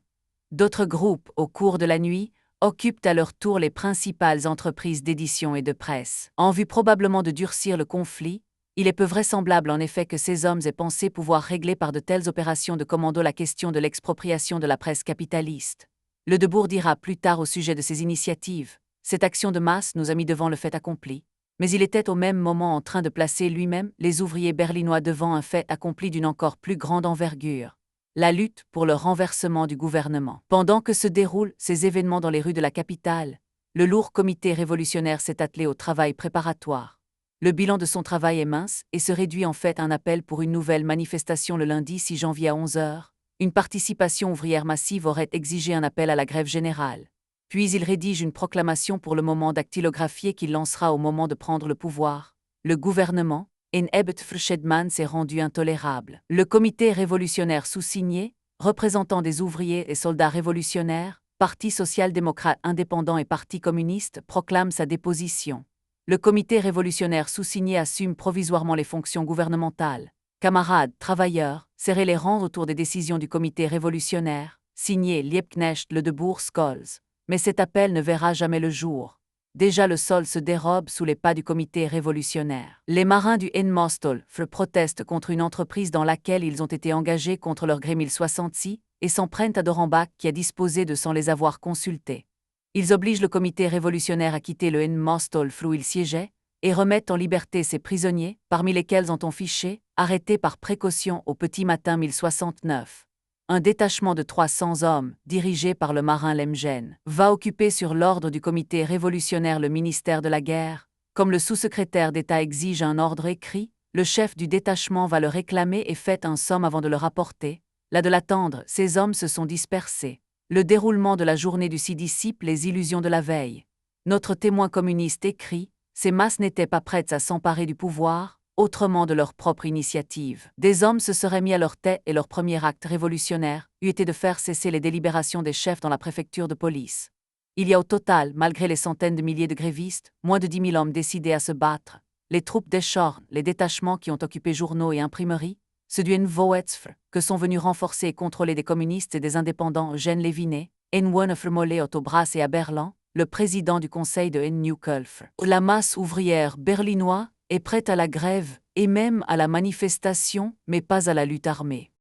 D'autres groupes, au cours de la nuit, occupent à leur tour les principales entreprises d'édition et de presse. En vue probablement de durcir le conflit, il est peu vraisemblable en effet que ces hommes aient pensé pouvoir régler par de telles opérations de commando la question de l'expropriation de la presse capitaliste. Le Debourg dira plus tard au sujet de ces initiatives: cette action de masse nous a mis devant le fait accompli. Mais il était au même moment en train de placer lui-même les ouvriers berlinois devant un fait accompli d'une encore plus grande envergure: la lutte pour le renversement du gouvernement. Pendant que se déroulent ces événements dans les rues de la capitale, le lourd comité révolutionnaire s'est attelé au travail préparatoire. Le bilan de son travail est mince et se réduit en fait à un appel pour une nouvelle manifestation le lundi 6 janvier à 11 h. Une participation ouvrière massive aurait exigé un appel à la grève générale. Puis il rédige une proclamation pour le moment dactylographiée qu'il lancera au moment de prendre le pouvoir. Le gouvernement, en Ebet-Frschedman, s'est rendu intolérable. Le comité révolutionnaire sous-signé, représentant des ouvriers et soldats révolutionnaires, Parti social-démocrate indépendant et Parti communiste, proclame sa déposition. Le comité révolutionnaire sous-signé assume provisoirement les fonctions gouvernementales. Camarades, travailleurs, serrez les rangs autour des décisions du comité révolutionnaire, signé Liebknecht, Le Debourg, Scholes. Mais cet appel ne verra jamais le jour. Déjà le sol se dérobe sous les pas du comité révolutionnaire. Les marins du NMOSTOL protestent contre une entreprise dans laquelle ils ont été engagés contre leur gré 1066 et s'en prennent à Dorenbach qui a disposé de sans les avoir consultés. Ils obligent le comité révolutionnaire à quitter le NMOSTOL où il siégeait et remettent en liberté ses prisonniers, parmi lesquels Anton Fiché, arrêté par précaution au petit matin 1069. Un détachement de 300 hommes, dirigé par le marin Lemgen, va occuper sur l'ordre du comité révolutionnaire le ministère de la guerre. Comme le sous-secrétaire d'État exige un ordre écrit, le chef du détachement va le réclamer et fait un somme avant de le rapporter. Là de l'attendre, ces hommes se sont dispersés. Le déroulement de la journée du 6 dissipe les illusions de la veille. Notre témoin communiste écrit: ces masses n'étaient pas prêtes à s'emparer du pouvoir, autrement de leur propre initiative. Des hommes se seraient mis à leur tête et leur premier acte révolutionnaire eût été de faire cesser les délibérations des chefs dans la préfecture de police. Il y a au total, malgré les centaines de milliers de grévistes, moins de 10 000 hommes décidés à se battre. Les troupes des Schorn, les détachements qui ont occupé journaux et imprimeries, ceux du NVOEtzFR, que sont venus renforcer et contrôler des communistes et des indépendants Eugène Lévinet, N1 Mollet Otto Brass et à Berlin, le président du conseil de N-Neukölln. La masse ouvrière berlinoise est prête à la grève et même à la manifestation, mais pas à la lutte armée.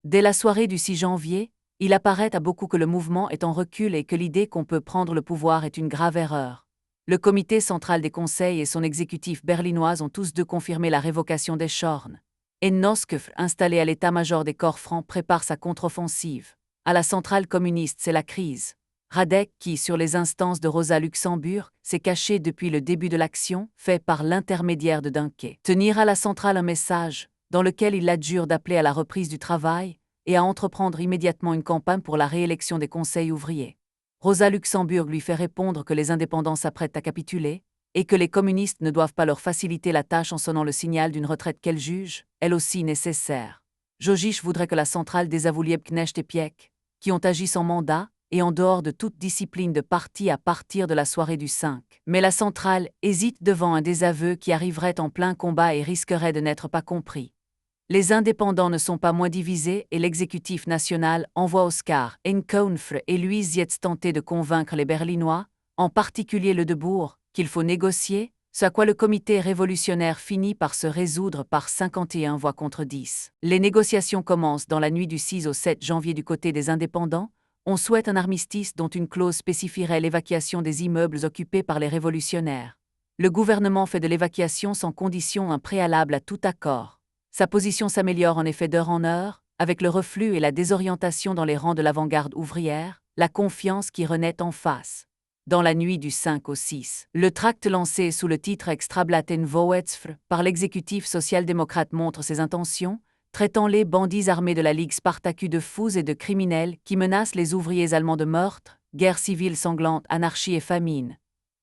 Dès la soirée du 6 janvier, il apparaît à beaucoup que le mouvement est en recul et que l'idée qu'on peut prendre le pouvoir est une grave erreur. Le comité central des conseils et son exécutif berlinois ont tous deux confirmé la révocation des Schorn. Noskefr, installé à l'état-major des corps francs, prépare sa contre-offensive. À la centrale communiste, c'est la crise. Radek, qui, sur les instances de Rosa Luxemburg, s'est caché depuis le début de l'action, fait par l'intermédiaire de Dunquet tenir à la centrale un message, dans lequel il l'adjure d'appeler à la reprise du travail et à entreprendre immédiatement une campagne pour la réélection des conseils ouvriers. Rosa Luxemburg lui fait répondre que les indépendants s'apprêtent à capituler, et que les communistes ne doivent pas leur faciliter la tâche en sonnant le signal d'une retraite qu'elle juge, elle aussi nécessaire. Jogic voudrait que la centrale désavoue Liebknecht et Pieck, qui ont agi sans mandat et en dehors de toute discipline de parti à partir de la soirée du 5. Mais la centrale hésite devant un désaveu qui arriverait en plein combat et risquerait de n'être pas compris. Les indépendants ne sont pas moins divisés et l'exécutif national envoie Oskar Enkaunfre et Louise Zietz tenter de convaincre les Berlinois, en particulier le Debourg, qu'il faut négocier, ce à quoi le comité révolutionnaire finit par se résoudre par 51 voix contre 10. Les négociations commencent dans la nuit du 6 au 7 janvier du côté des indépendants. On souhaite un armistice dont une clause spécifierait l'évacuation des immeubles occupés par les révolutionnaires. Le gouvernement fait de l'évacuation sans condition un préalable à tout accord. Sa position s'améliore en effet d'heure en heure, avec le reflux et la désorientation dans les rangs de l'avant-garde ouvrière, la confiance qui renaît en face. Dans la nuit du 5 au 6, le tract lancé sous le titre Extrablatten Vorwärtsfr par l'exécutif social-démocrate montre ses intentions, traitant les bandits armés de la Ligue Spartacus de fous et de criminels qui menacent les ouvriers allemands de meurtre, guerre civile sanglante, anarchie et famine.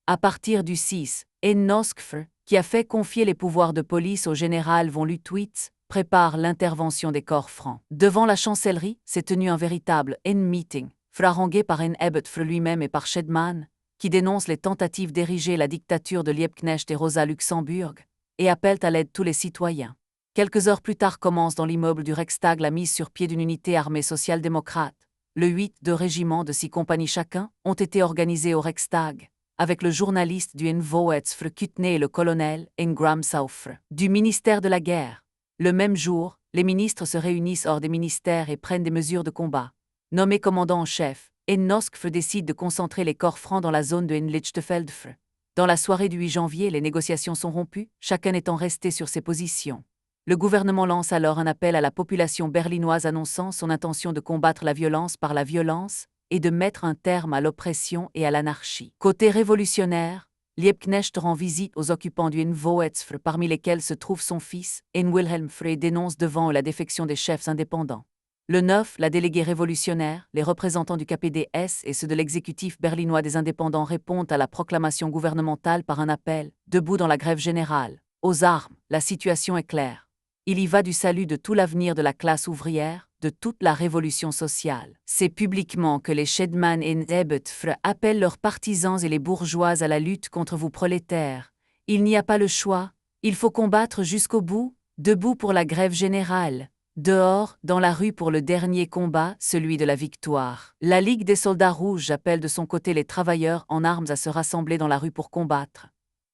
À partir du 6, Noskefr, qui a fait confier les pouvoirs de police au général von Lüttwitz, prépare l'intervention des corps francs. Devant la chancellerie s'est tenu un véritable meeting, harangué par Ebbetfr lui-même et par Schedman, qui dénonce les tentatives d'ériger la dictature de Liebknecht et Rosa Luxemburg, et appelle à l'aide tous les citoyens. Quelques heures plus tard commence dans l'immeuble du Reichstag la mise sur pied d'une unité armée social-démocrate. Le 2 régiments de 6 compagnies chacun ont été organisés au Reichstag, avec le journaliste du Vorwärtsfr Kutné et le colonel Ingram Saufre du ministère de la Guerre. Le même jour, les ministres se réunissent hors des ministères et prennent des mesures de combat. Nommé commandant en chef, Noskefr décide de concentrer les corps francs dans la zone de Lichtenfeldfr. Dans la soirée du 8 janvier, les négociations sont rompues, chacun étant resté sur ses positions. Le gouvernement lance alors un appel à la population berlinoise annonçant son intention de combattre la violence par la violence et de mettre un terme à l'oppression et à l'anarchie. Côté révolutionnaire, Liebknecht rend visite aux occupants du Vorwärtsfr, parmi lesquels se trouve son fils, Wilhelm Fr, et dénonce devant eux la défection des chefs indépendants. Le 9, la déléguée révolutionnaire, les représentants du KPDS et ceux de l'exécutif berlinois des indépendants répondent à la proclamation gouvernementale par un appel, debout dans la grève générale. Aux armes, la situation est claire. Il y va du salut de tout l'avenir de la classe ouvrière, de toute la révolution sociale. C'est publiquement que les Schedman et Ebbetfr appellent leurs partisans et les bourgeois à la lutte contre vous prolétaires. Il n'y a pas le choix, il faut combattre jusqu'au bout, debout pour la grève générale. Dehors, dans la rue pour le dernier combat, celui de la victoire. La Ligue des soldats rouges appelle de son côté les travailleurs en armes à se rassembler dans la rue pour combattre.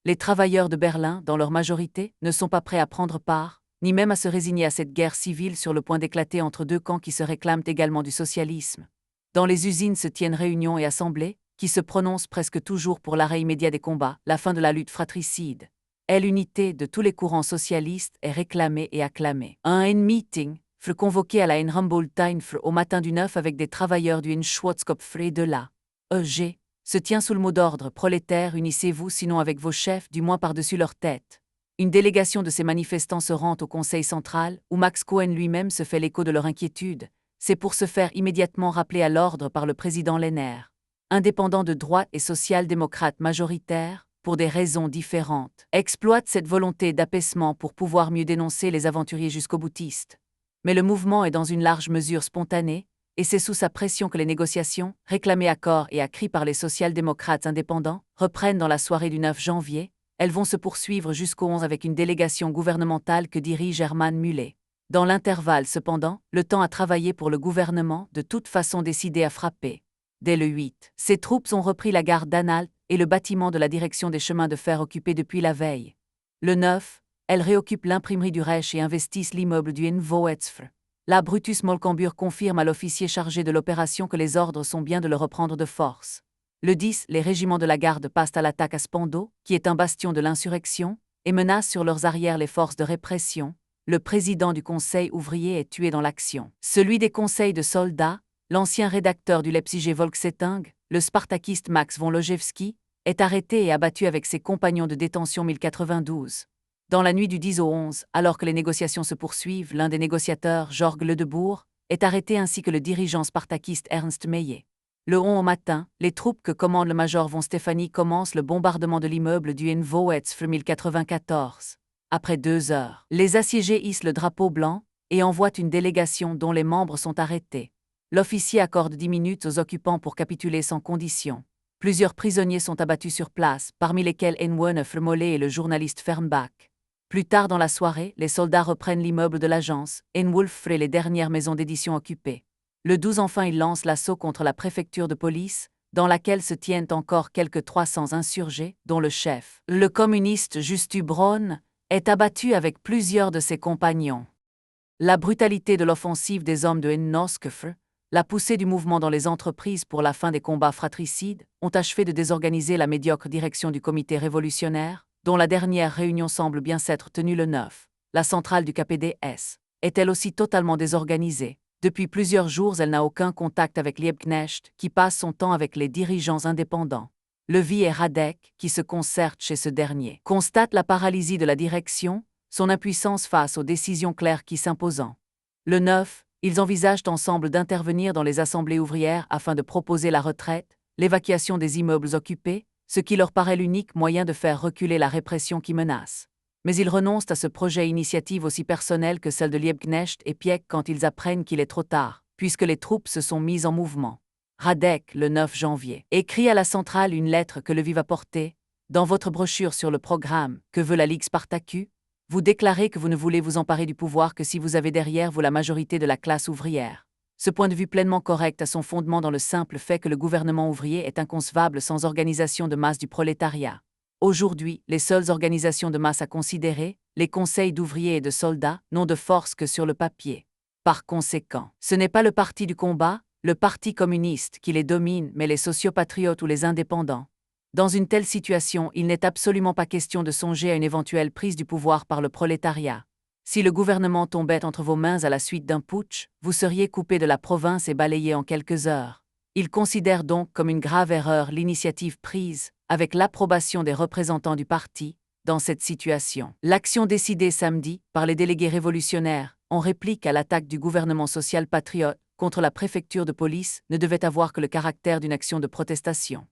Les travailleurs de Berlin, dans leur majorité, ne sont pas prêts à prendre part, ni même à se résigner à cette guerre civile sur le point d'éclater entre deux camps qui se réclament également du socialisme. Dans les usines se tiennent réunions et assemblées, qui se prononcent presque toujours pour l'arrêt immédiat des combats, la fin de la lutte fratricide. L'unité de tous les courants socialistes est réclamée et acclamée. Un meeting fut convoqué à la Humboldt-Teinfr au matin du 9 avec des travailleurs du Schwarzkopf et de la EG, se tient sous le mot d'ordre prolétaire, unissez-vous sinon avec vos chefs, du moins par-dessus leur tête. Une délégation de ces manifestants se rend au Conseil central, où Max Cohen lui-même se fait l'écho de leur inquiétude. C'est pour se faire immédiatement rappeler à l'ordre par le président Lehner. Indépendant de droite et social-démocrate majoritaire, pour des raisons différentes, exploite cette volonté d'apaisement pour pouvoir mieux dénoncer les aventuriers jusqu'au boutiste. Mais le mouvement est dans une large mesure spontané, et c'est sous sa pression que les négociations, réclamées à corps et à cri par les social-démocrates indépendants, reprennent dans la soirée du 9 janvier. Elles vont se poursuivre jusqu'au 11 avec une délégation gouvernementale que dirige Hermann Müller. Dans l'intervalle, cependant, le temps a travaillé pour le gouvernement, de toute façon décidé à frapper. Dès le 8, ses troupes ont repris la gare d'Anhalt et le bâtiment de la direction des chemins de fer occupé depuis la veille. Le 9, elles réoccupent l'imprimerie du Reich et investissent l'immeuble du Vorwärtsfr. Là, Brutus Molkenburg confirme à l'officier chargé de l'opération que les ordres sont bien de le reprendre de force. Le 10, les régiments de la garde passent à l'attaque à Spandau, qui est un bastion de l'insurrection, et menacent sur leurs arrières les forces de répression. le président du conseil ouvrier est tué dans l'action. Celui des conseils de soldats, l'ancien rédacteur du Leipziger Volkszeitung, le spartakiste Max von Lojewski, est arrêté et abattu avec ses compagnons de détention 1092. Dans la nuit du 10 au 11, alors que les négociations se poursuivent, l'un des négociateurs, Georg Ledebourg, est arrêté ainsi que le dirigeant spartakiste Ernst Meyer. Le 11 au matin, les troupes que commande le major von Stefani commencent le bombardement de l'immeuble du N-Voetsfre 1094. Après 2 heures, les assiégés hissent le drapeau blanc et envoient une délégation dont les membres sont arrêtés. L'officier accorde 10 minutes aux occupants pour capituler sans condition. Plusieurs prisonniers sont abattus sur place, parmi lesquels N-Wone Fremollet et le journaliste Fernbach. Plus tard dans la soirée, les soldats reprennent l'immeuble de l'agence, N-Wolf et les dernières maisons d'édition occupées. Le 12 enfin ils lancent l'assaut contre la préfecture de police, dans laquelle se tiennent encore quelques 300 insurgés, dont le chef, le communiste Justu Braun, est abattu avec plusieurs de ses compagnons. La brutalité de l'offensive des hommes de N-Noskefre, la poussée du mouvement dans les entreprises pour la fin des combats fratricides, ont achevé de désorganiser la médiocre direction du comité révolutionnaire, dont la dernière réunion semble bien s'être tenue le 9. La centrale du KPDS est elle aussi totalement désorganisée. Depuis plusieurs jours, elle n'a aucun contact avec Liebknecht, qui passe son temps avec les dirigeants indépendants. Levy et Radek, qui se concertent chez ce dernier, constatent la paralysie de la direction, son impuissance face aux décisions claires qui s'imposent. Le 9, ils envisagent ensemble d'intervenir dans les assemblées ouvrières afin de proposer la retraite, l'évacuation des immeubles occupés, ce qui leur paraît l'unique moyen de faire reculer la répression qui menace. Mais ils renoncent à ce projet initiative aussi personnelle que celle de Liebknecht et Pieck quand ils apprennent qu'il est trop tard, puisque les troupes se sont mises en mouvement. Radek, le 9 janvier, écrit à la centrale une lettre que Levy va porter. Dans votre brochure sur le programme « Que veut la Ligue Spartacus ?» vous déclarez que vous ne voulez vous emparer du pouvoir que si vous avez derrière vous la majorité de la classe ouvrière. Ce point de vue pleinement correct a son fondement dans le simple fait que le gouvernement ouvrier est inconcevable sans organisation de masse du prolétariat. Aujourd'hui, les seules organisations de masse à considérer, les conseils d'ouvriers et de soldats, n'ont de force que sur le papier. Par conséquent, ce n'est pas le parti du combat, le parti communiste, qui les domine, mais les sociopatriotes ou les indépendants. Dans une telle situation, il n'est absolument pas question de songer à une éventuelle prise du pouvoir par le prolétariat. Si le gouvernement tombait entre vos mains à la suite d'un putsch, vous seriez coupé de la province et balayé en quelques heures. Il considère donc comme une grave erreur l'initiative prise, avec l'approbation des représentants du parti, dans cette situation. L'action décidée samedi, par les délégués révolutionnaires, en réplique à l'attaque du gouvernement social-patriote contre la préfecture de police, ne devait avoir que le caractère d'une action de protestation.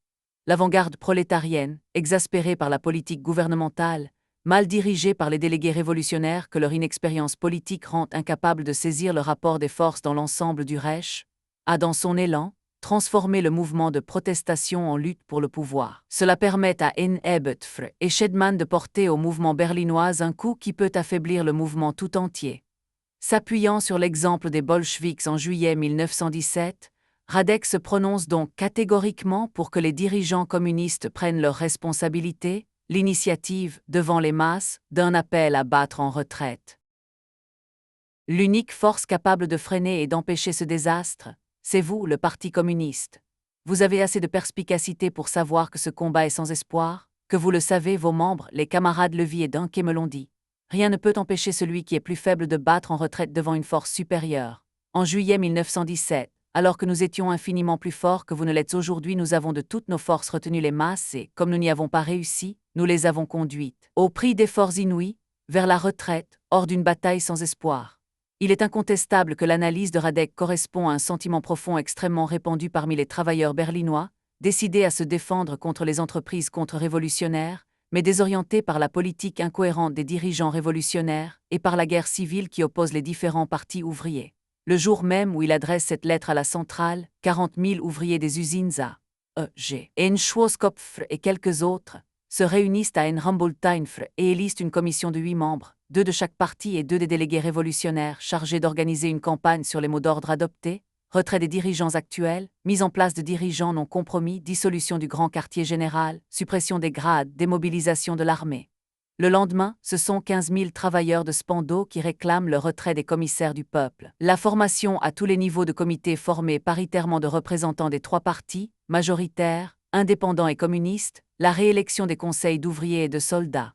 L'avant-garde prolétarienne, exaspérée par la politique gouvernementale, mal dirigée par les délégués révolutionnaires que leur inexpérience politique rend incapables de saisir le rapport des forces dans l'ensemble du Reich, a dans son élan transformé le mouvement de protestation en lutte pour le pouvoir. Cela permet à N-Ebetfre et Schedman de porter au mouvement berlinois un coup qui peut affaiblir le mouvement tout entier. S'appuyant sur l'exemple des bolcheviks en juillet 1917, Radek se prononce donc catégoriquement pour que les dirigeants communistes prennent leurs responsabilités, l'initiative, devant les masses, d'un appel à battre en retraite. L'unique force capable de freiner et d'empêcher ce désastre, c'est vous, le Parti communiste. Vous avez assez de perspicacité pour savoir que ce combat est sans espoir, que vous le savez, vos membres, les camarades Levy et Dunquet me l'ont dit. Rien ne peut empêcher celui qui est plus faible de battre en retraite devant une force supérieure. En juillet 1917, alors que nous étions infiniment plus forts que vous ne l'êtes aujourd'hui, nous avons de toutes nos forces retenu les masses et, comme nous n'y avons pas réussi, nous les avons conduites, au prix d'efforts inouïs, vers la retraite, hors d'une bataille sans espoir. Il est incontestable que l'analyse de Radek correspond à un sentiment profond extrêmement répandu parmi les travailleurs berlinois, décidés à se défendre contre les entreprises contre-révolutionnaires, mais désorientés par la politique incohérente des dirigeants révolutionnaires et par la guerre civile qui oppose les différents partis ouvriers. Le jour même où il adresse cette lettre à la centrale, 40 000 ouvriers des usines à E.G. et Schwarzkopf et quelques autres se réunissent à Humboldt-Tainfre et élisent une commission de 8 membres, 2 de chaque parti et 2 des délégués révolutionnaires chargés d'organiser une campagne sur les mots d'ordre adoptés, retrait des dirigeants actuels, mise en place de dirigeants non compromis, dissolution du grand quartier général, suppression des grades, démobilisation de l'armée. Le lendemain, ce sont 15 000 travailleurs de Spandau qui réclament le retrait des commissaires du peuple. La formation à tous les niveaux de comités formés paritairement de représentants des 3 partis, majoritaires, indépendants et communistes, la réélection des conseils d'ouvriers et de soldats.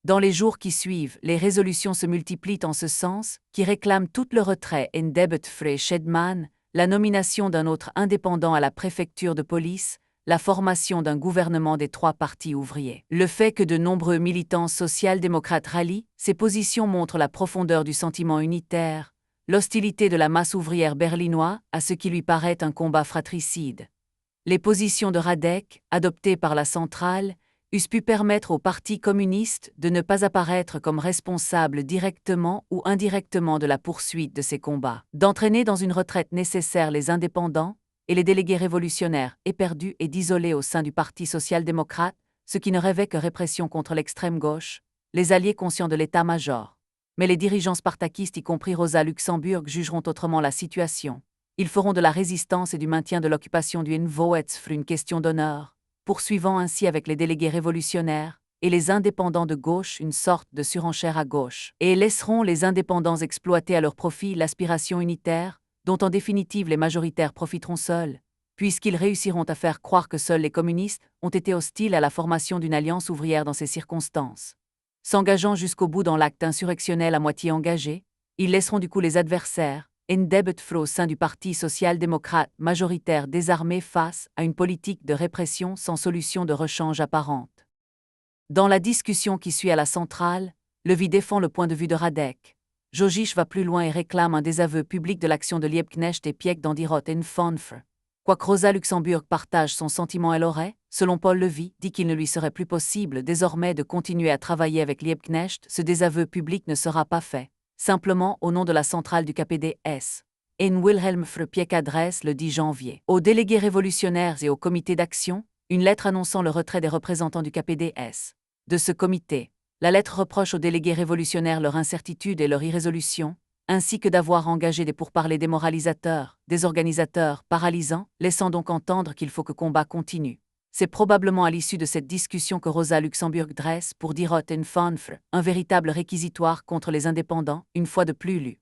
Dans les jours qui suivent, les résolutions se multiplient en ce sens, qui réclament tout le retrait d'Ebert Schedman, la nomination d'un autre indépendant à la préfecture de police, la formation d'un gouvernement des 3 partis ouvriers. Le fait que de nombreux militants social-démocrates rallient, ces positions montrent la profondeur du sentiment unitaire, l'hostilité de la masse ouvrière berlinoise à ce qui lui paraît un combat fratricide. Les positions de Radek, adoptées par la centrale, eussent pu permettre au Parti communiste de ne pas apparaître comme responsable directement ou indirectement de la poursuite de ces combats, d'entraîner dans une retraite nécessaire les indépendants et les délégués révolutionnaires éperdus et d'isoler au sein du Parti social-démocrate, ce qui ne rêvait que répression contre l'extrême gauche, les alliés conscients de l'état-major. Mais les dirigeants spartakistes, y compris Rosa Luxemburg, jugeront autrement la situation. Ils feront de la résistance et du maintien de l'occupation du NVOETSFR une question d'honneur, poursuivant ainsi avec les délégués révolutionnaires et les indépendants de gauche une sorte de surenchère à gauche, et laisseront les indépendants exploiter à leur profit l'aspiration unitaire, dont en définitive les majoritaires profiteront seuls, puisqu'ils réussiront à faire croire que seuls les communistes ont été hostiles à la formation d'une alliance ouvrière dans ces circonstances. S'engageant jusqu'au bout dans l'acte insurrectionnel à moitié engagé, ils laisseront du coup les adversaires, au sein du Parti social-démocrate majoritaire désarmé face à une politique de répression sans solution de rechange apparente. Dans la discussion qui suit à la centrale, Levy défend le point de vue de Radek. Jogic va plus loin et réclame un désaveu public de l'action de Liebknecht et Pieck d'Andirot en Fonfre. Quoique Rosa Luxemburg partage son sentiment, elle aurait, selon Paul Levy, dit qu'il ne lui serait plus possible désormais de continuer à travailler avec Liebknecht. Ce désaveu public ne sera pas fait, simplement au nom de la centrale du KPDS. Wilhelm Pieck adresse le 10 janvier aux délégués révolutionnaires et au comité d'action une lettre annonçant le retrait des représentants du KPDS. De ce comité, la lettre reproche aux délégués révolutionnaires leur incertitude et leur irrésolution, ainsi que d'avoir engagé des pourparlers démoralisateurs, désorganisateurs, paralysants, laissant donc entendre qu'il faut que combat continue. C'est probablement à l'issue de cette discussion que Rosa Luxemburg dresse pour Dirot en Fonfre un véritable réquisitoire contre les indépendants, une fois de plus lu.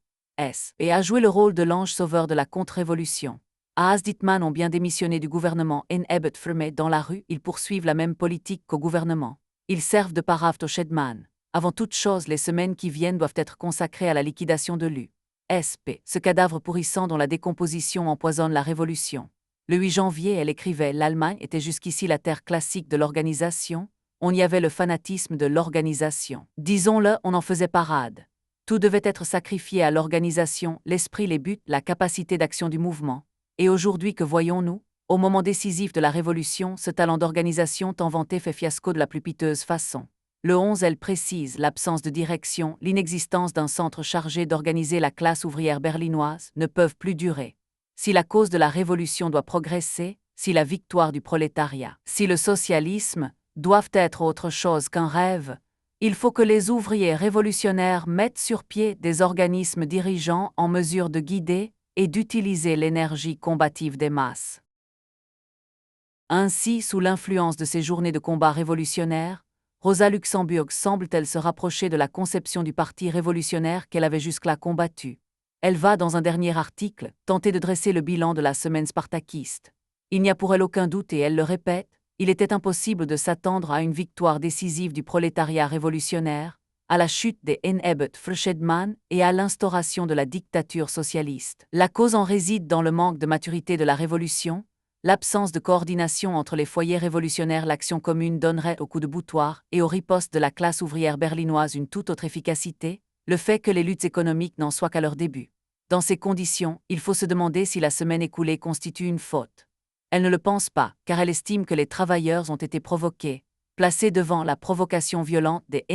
Et a joué le rôle de l'ange sauveur de la contre-révolution. Haas Dittmann ont bien démissionné du gouvernement en Ebert, mais dans la rue, ils poursuivent la même politique qu'au gouvernement. Ils servent de paraphe au Schedman. Avant toute chose, les semaines qui viennent doivent être consacrées à la liquidation de l'USP, ce cadavre pourrissant dont la décomposition empoisonne la révolution. Le 8 janvier, elle écrivait « L'Allemagne était jusqu'ici la terre classique de l'organisation, on y avait le fanatisme de l'organisation. Disons-le, on en faisait parade. Tout devait être sacrifié à l'organisation, l'esprit, les buts, la capacité d'action du mouvement. Et aujourd'hui, que voyons-nous ? Au moment décisif de la Révolution, ce talent d'organisation tant vanté fait fiasco de la plus piteuse façon. Le 11, elle précise l'absence de direction, l'inexistence d'un centre chargé d'organiser la classe ouvrière berlinoise ne peuvent plus durer. Si la cause de la Révolution doit progresser, si la victoire du prolétariat, si le socialisme doivent être autre chose qu'un rêve, il faut que les ouvriers révolutionnaires mettent sur pied des organismes dirigeants en mesure de guider et d'utiliser l'énergie combative des masses. Ainsi, sous l'influence de ces journées de combat révolutionnaire, Rosa Luxemburg semble-t-elle se rapprocher de la conception du parti révolutionnaire qu'elle avait jusque-là combattu. Elle va, dans un dernier article, tenter de dresser le bilan de la semaine spartakiste. Il n'y a pour elle aucun doute et elle le répète, il était impossible de s'attendre à une victoire décisive du prolétariat révolutionnaire, à la chute des Schedman et à l'instauration de la dictature socialiste. La cause en réside dans le manque de maturité de la révolution, l'absence de coordination entre les foyers révolutionnaires. L'action commune donnerait au coup de boutoir et aux ripostes de la classe ouvrière berlinoise une toute autre efficacité, le fait que les luttes économiques n'en soient qu'à leur début. Dans ces conditions, il faut se demander si la semaine écoulée constitue une faute. Elle ne le pense pas, car elle estime que les travailleurs ont été provoqués, placés devant la provocation violente des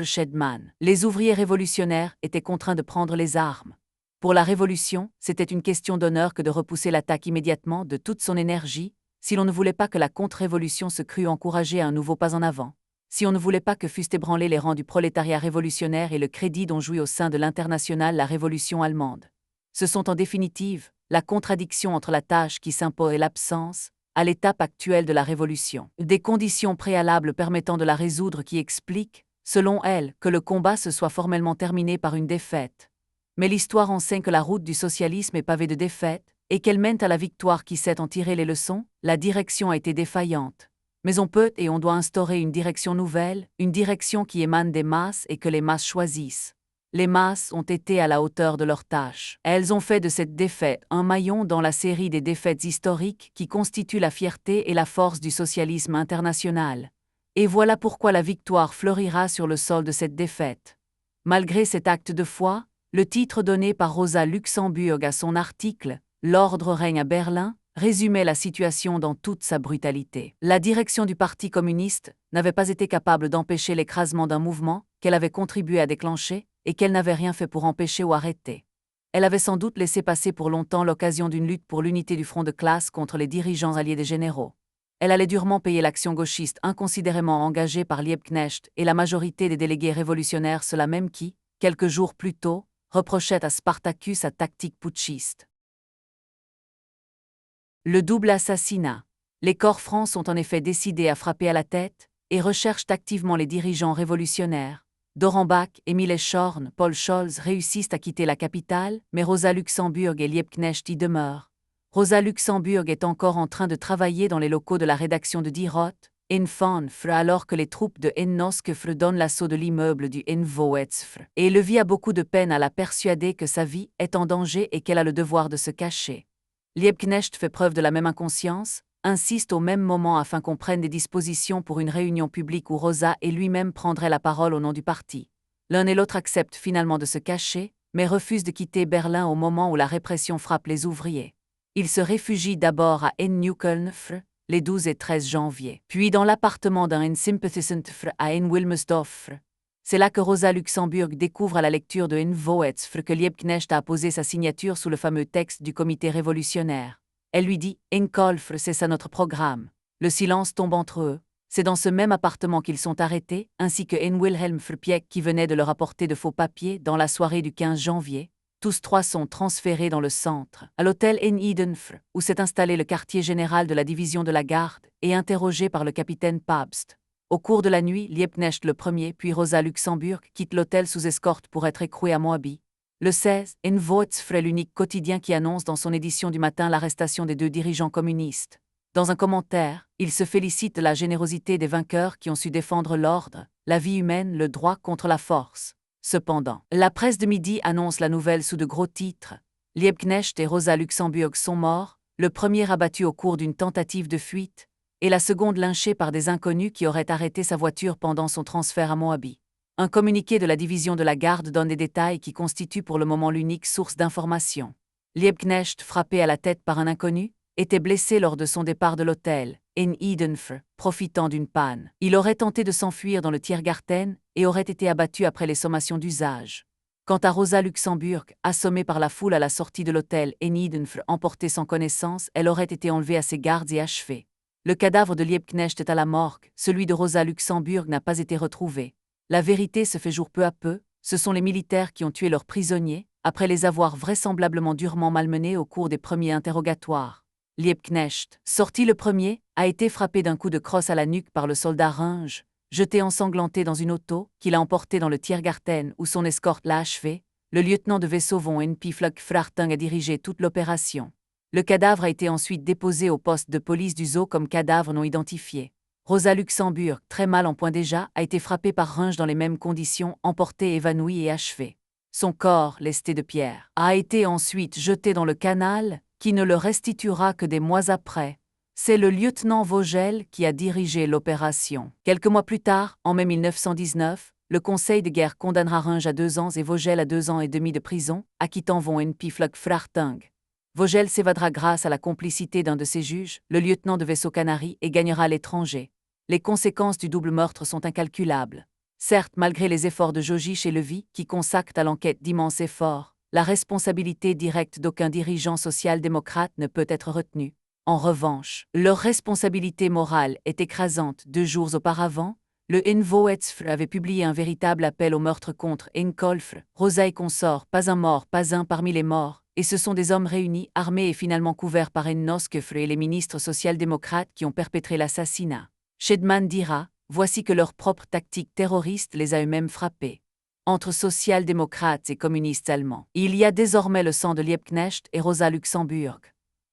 Schedman. Les ouvriers révolutionnaires étaient contraints de prendre les armes. Pour la Révolution, c'était une question d'honneur que de repousser l'attaque immédiatement de toute son énergie, si l'on ne voulait pas que la contre-révolution se crût encourager à un nouveau pas en avant, si on ne voulait pas que fussent ébranlés les rangs du prolétariat révolutionnaire et le crédit dont jouit au sein de l'internationale la Révolution allemande. Ce sont en définitive la contradiction entre la tâche qui s'impose et l'absence, à l'étape actuelle de la Révolution, des conditions préalables permettant de la résoudre qui expliquent, selon elle, que le combat se soit formellement terminé par une défaite. Mais l'histoire enseigne que la route du socialisme est pavée de défaites, et qu'elle mène à la victoire. Qui sait en tirer les leçons? La direction a été défaillante. Mais on peut et on doit instaurer une direction nouvelle, une direction qui émane des masses et que les masses choisissent. Les masses ont été à la hauteur de leur tâche. Elles ont fait de cette défaite un maillon dans la série des défaites historiques qui constituent la fierté et la force du socialisme international. Et voilà pourquoi la victoire fleurira sur le sol de cette défaite. Malgré cet acte de foi, le titre donné par Rosa Luxemburg à son article « L'ordre règne à Berlin » résumait la situation dans toute sa brutalité. La direction du Parti communiste n'avait pas été capable d'empêcher l'écrasement d'un mouvement qu'elle avait contribué à déclencher et qu'elle n'avait rien fait pour empêcher ou arrêter. Elle avait sans doute laissé passer pour longtemps l'occasion d'une lutte pour l'unité du front de classe contre les dirigeants alliés des généraux. Elle allait durement payer l'action gauchiste inconsidérément engagée par Liebknecht et la majorité des délégués révolutionnaires, ceux-là même qui, quelques jours plus tôt, reprochaient à Spartacus sa tactique putschiste. Le double assassinat. Les corps francs sont en effet décidés à frapper à la tête et recherchent activement les dirigeants révolutionnaires. Dorenbach, Emil Eschorn, Paul Scholz réussissent à quitter la capitale, mais Rosa Luxemburg et Liebknecht y demeurent. Rosa Luxemburg est encore en train de travailler dans les locaux de la rédaction de Die Rote, in Frankfurt, alors que les troupes de Noskefre donnent l'assaut de l'immeuble du Voetzfre. Et Levi a beaucoup de peine à la persuader que sa vie est en danger et qu'elle a le devoir de se cacher. Liebknecht fait preuve de la même inconscience, insiste au même moment afin qu'on prenne des dispositions pour une réunion publique où Rosa et lui-même prendraient la parole au nom du parti. L'un et l'autre acceptent finalement de se cacher, mais refusent de quitter Berlin au moment où la répression frappe les ouvriers. Ils se réfugient d'abord à Neukölln les 12 et 13 janvier, puis dans l'appartement d'un Sympathisant à Wilmersdorf. C'est là que Rosa Luxemburg découvre à la lecture de Voetzfre que Liebknecht a apposé sa signature sous le fameux texte du comité révolutionnaire. Elle lui dit « Kolfre, c'est ça notre programme ». Le silence tombe entre eux. C'est dans ce même appartement qu'ils sont arrêtés, ainsi que Wilhelm Frpieck qui venait de leur apporter de faux papiers dans la soirée du 15 janvier. Tous trois sont transférés dans le centre, à l'hôtel Edenfre, où s'est installé le quartier général de la division de la garde, et interrogés par le capitaine Pabst. Au cours de la nuit, Liebknecht le premier puis Rosa Luxemburg quittent l'hôtel sous escorte pour être écroués à Moabi. Le 16, Voetzfre est l'unique quotidien qui annonce dans son édition du matin l'arrestation des 2 dirigeants communistes. Dans un commentaire, il se félicite de la générosité des vainqueurs qui ont su défendre l'ordre, la vie humaine, le droit contre la force. Cependant, la presse de midi annonce la nouvelle sous de gros titres. Liebknecht et Rosa Luxemburg sont morts, le premier abattu au cours d'une tentative de fuite, et la seconde lynchée par des inconnus qui auraient arrêté sa voiture pendant son transfert à Moabi. Un communiqué de la division de la garde donne des détails qui constituent pour le moment l'unique source d'information. Liebknecht, frappé à la tête par un inconnu, était blessé lors de son départ de l'hôtel, Edenfre, profitant d'une panne. Il aurait tenté de s'enfuir dans le Tiergarten et aurait été abattu après les sommations d'usage. Quant à Rosa Luxemburg, assommée par la foule à la sortie de l'hôtel Edenfre emportée sans connaissance, elle aurait été enlevée à ses gardes et achevée. Le cadavre de Liebknecht est à la morgue, celui de Rosa Luxemburg n'a pas été retrouvé. La vérité se fait jour peu à peu, ce sont les militaires qui ont tué leurs prisonniers, après les avoir vraisemblablement durement malmenés au cours des premiers interrogatoires. Liebknecht, sorti le premier, a été frappé d'un coup de crosse à la nuque par le soldat Runge, jeté ensanglanté dans une auto, qu'il a emporté dans le Tiergarten où son escorte l'a achevé. Le lieutenant de vaisseau von Frachtung a dirigé toute l'opération. Le cadavre a été ensuite déposé au poste de police du zoo comme cadavre non identifié. Rosa Luxemburg, très mal en point déjà, a été frappée par Runge dans les mêmes conditions, emportée évanouie et achevée. Son corps, lesté de pierre, a été ensuite jeté dans le canal, qui ne le restituera que des mois après. C'est le lieutenant Vogel qui a dirigé l'opération. Quelques mois plus tard, en mai 1919, le Conseil de guerre condamnera Runge à 2 ans et Vogel à 2 ans et demi de prison, acquittant von Frachtung. Vogel s'évadera grâce à la complicité d'un de ses juges, le lieutenant de vaisseau Canary, et gagnera à l'étranger. Les conséquences du double meurtre sont incalculables. Certes, malgré les efforts de Jogich et Levy, qui consacrent à l'enquête d'immenses efforts, la responsabilité directe d'aucun dirigeant social-démocrate ne peut être retenue. En revanche, leur responsabilité morale est écrasante. 2 jours auparavant, le Voetzfre avait publié un véritable appel au meurtre contre Kolfre, Rosa et consorts, pas un mort, pas un parmi les morts, et ce sont des hommes réunis, armés et finalement couverts par Noskefre et les ministres social-démocrates qui ont perpétré l'assassinat. Schedman dira, voici que leur propre tactique terroriste les a eux-mêmes frappés. Entre social-démocrates et communistes allemands, il y a désormais le sang de Liebknecht et Rosa Luxemburg.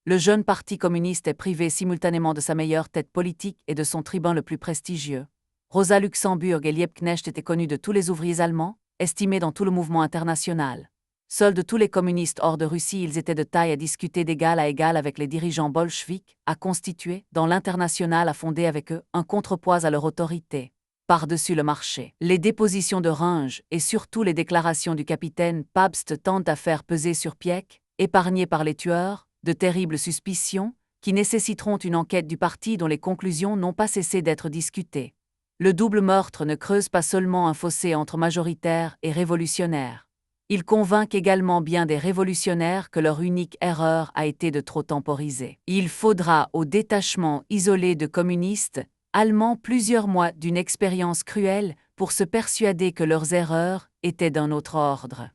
Le jeune parti communiste est privé simultanément de sa meilleure tête politique et de son tribun le plus prestigieux. Rosa Luxemburg et Liebknecht étaient connus de tous les ouvriers allemands, estimés dans tout le mouvement international. Seuls de tous les communistes hors de Russie, ils étaient de taille à discuter d'égal à égal avec les dirigeants bolcheviks, à constituer, dans l'international, à fonder avec eux, un contrepoids à leur autorité. Par-dessus le marché, les dépositions de Runge et surtout les déclarations du capitaine Pabst tentent à faire peser sur Pieck, épargné par les tueurs, de terribles suspicions, qui nécessiteront une enquête du parti dont les conclusions n'ont pas cessé d'être discutées. Le double meurtre ne creuse pas seulement un fossé entre majoritaires et révolutionnaires. Il convainc également bien des révolutionnaires que leur unique erreur a été de trop temporiser. Il faudra au détachement isolé de communistes allemands plusieurs mois d'une expérience cruelle pour se persuader que leurs erreurs étaient d'un autre ordre.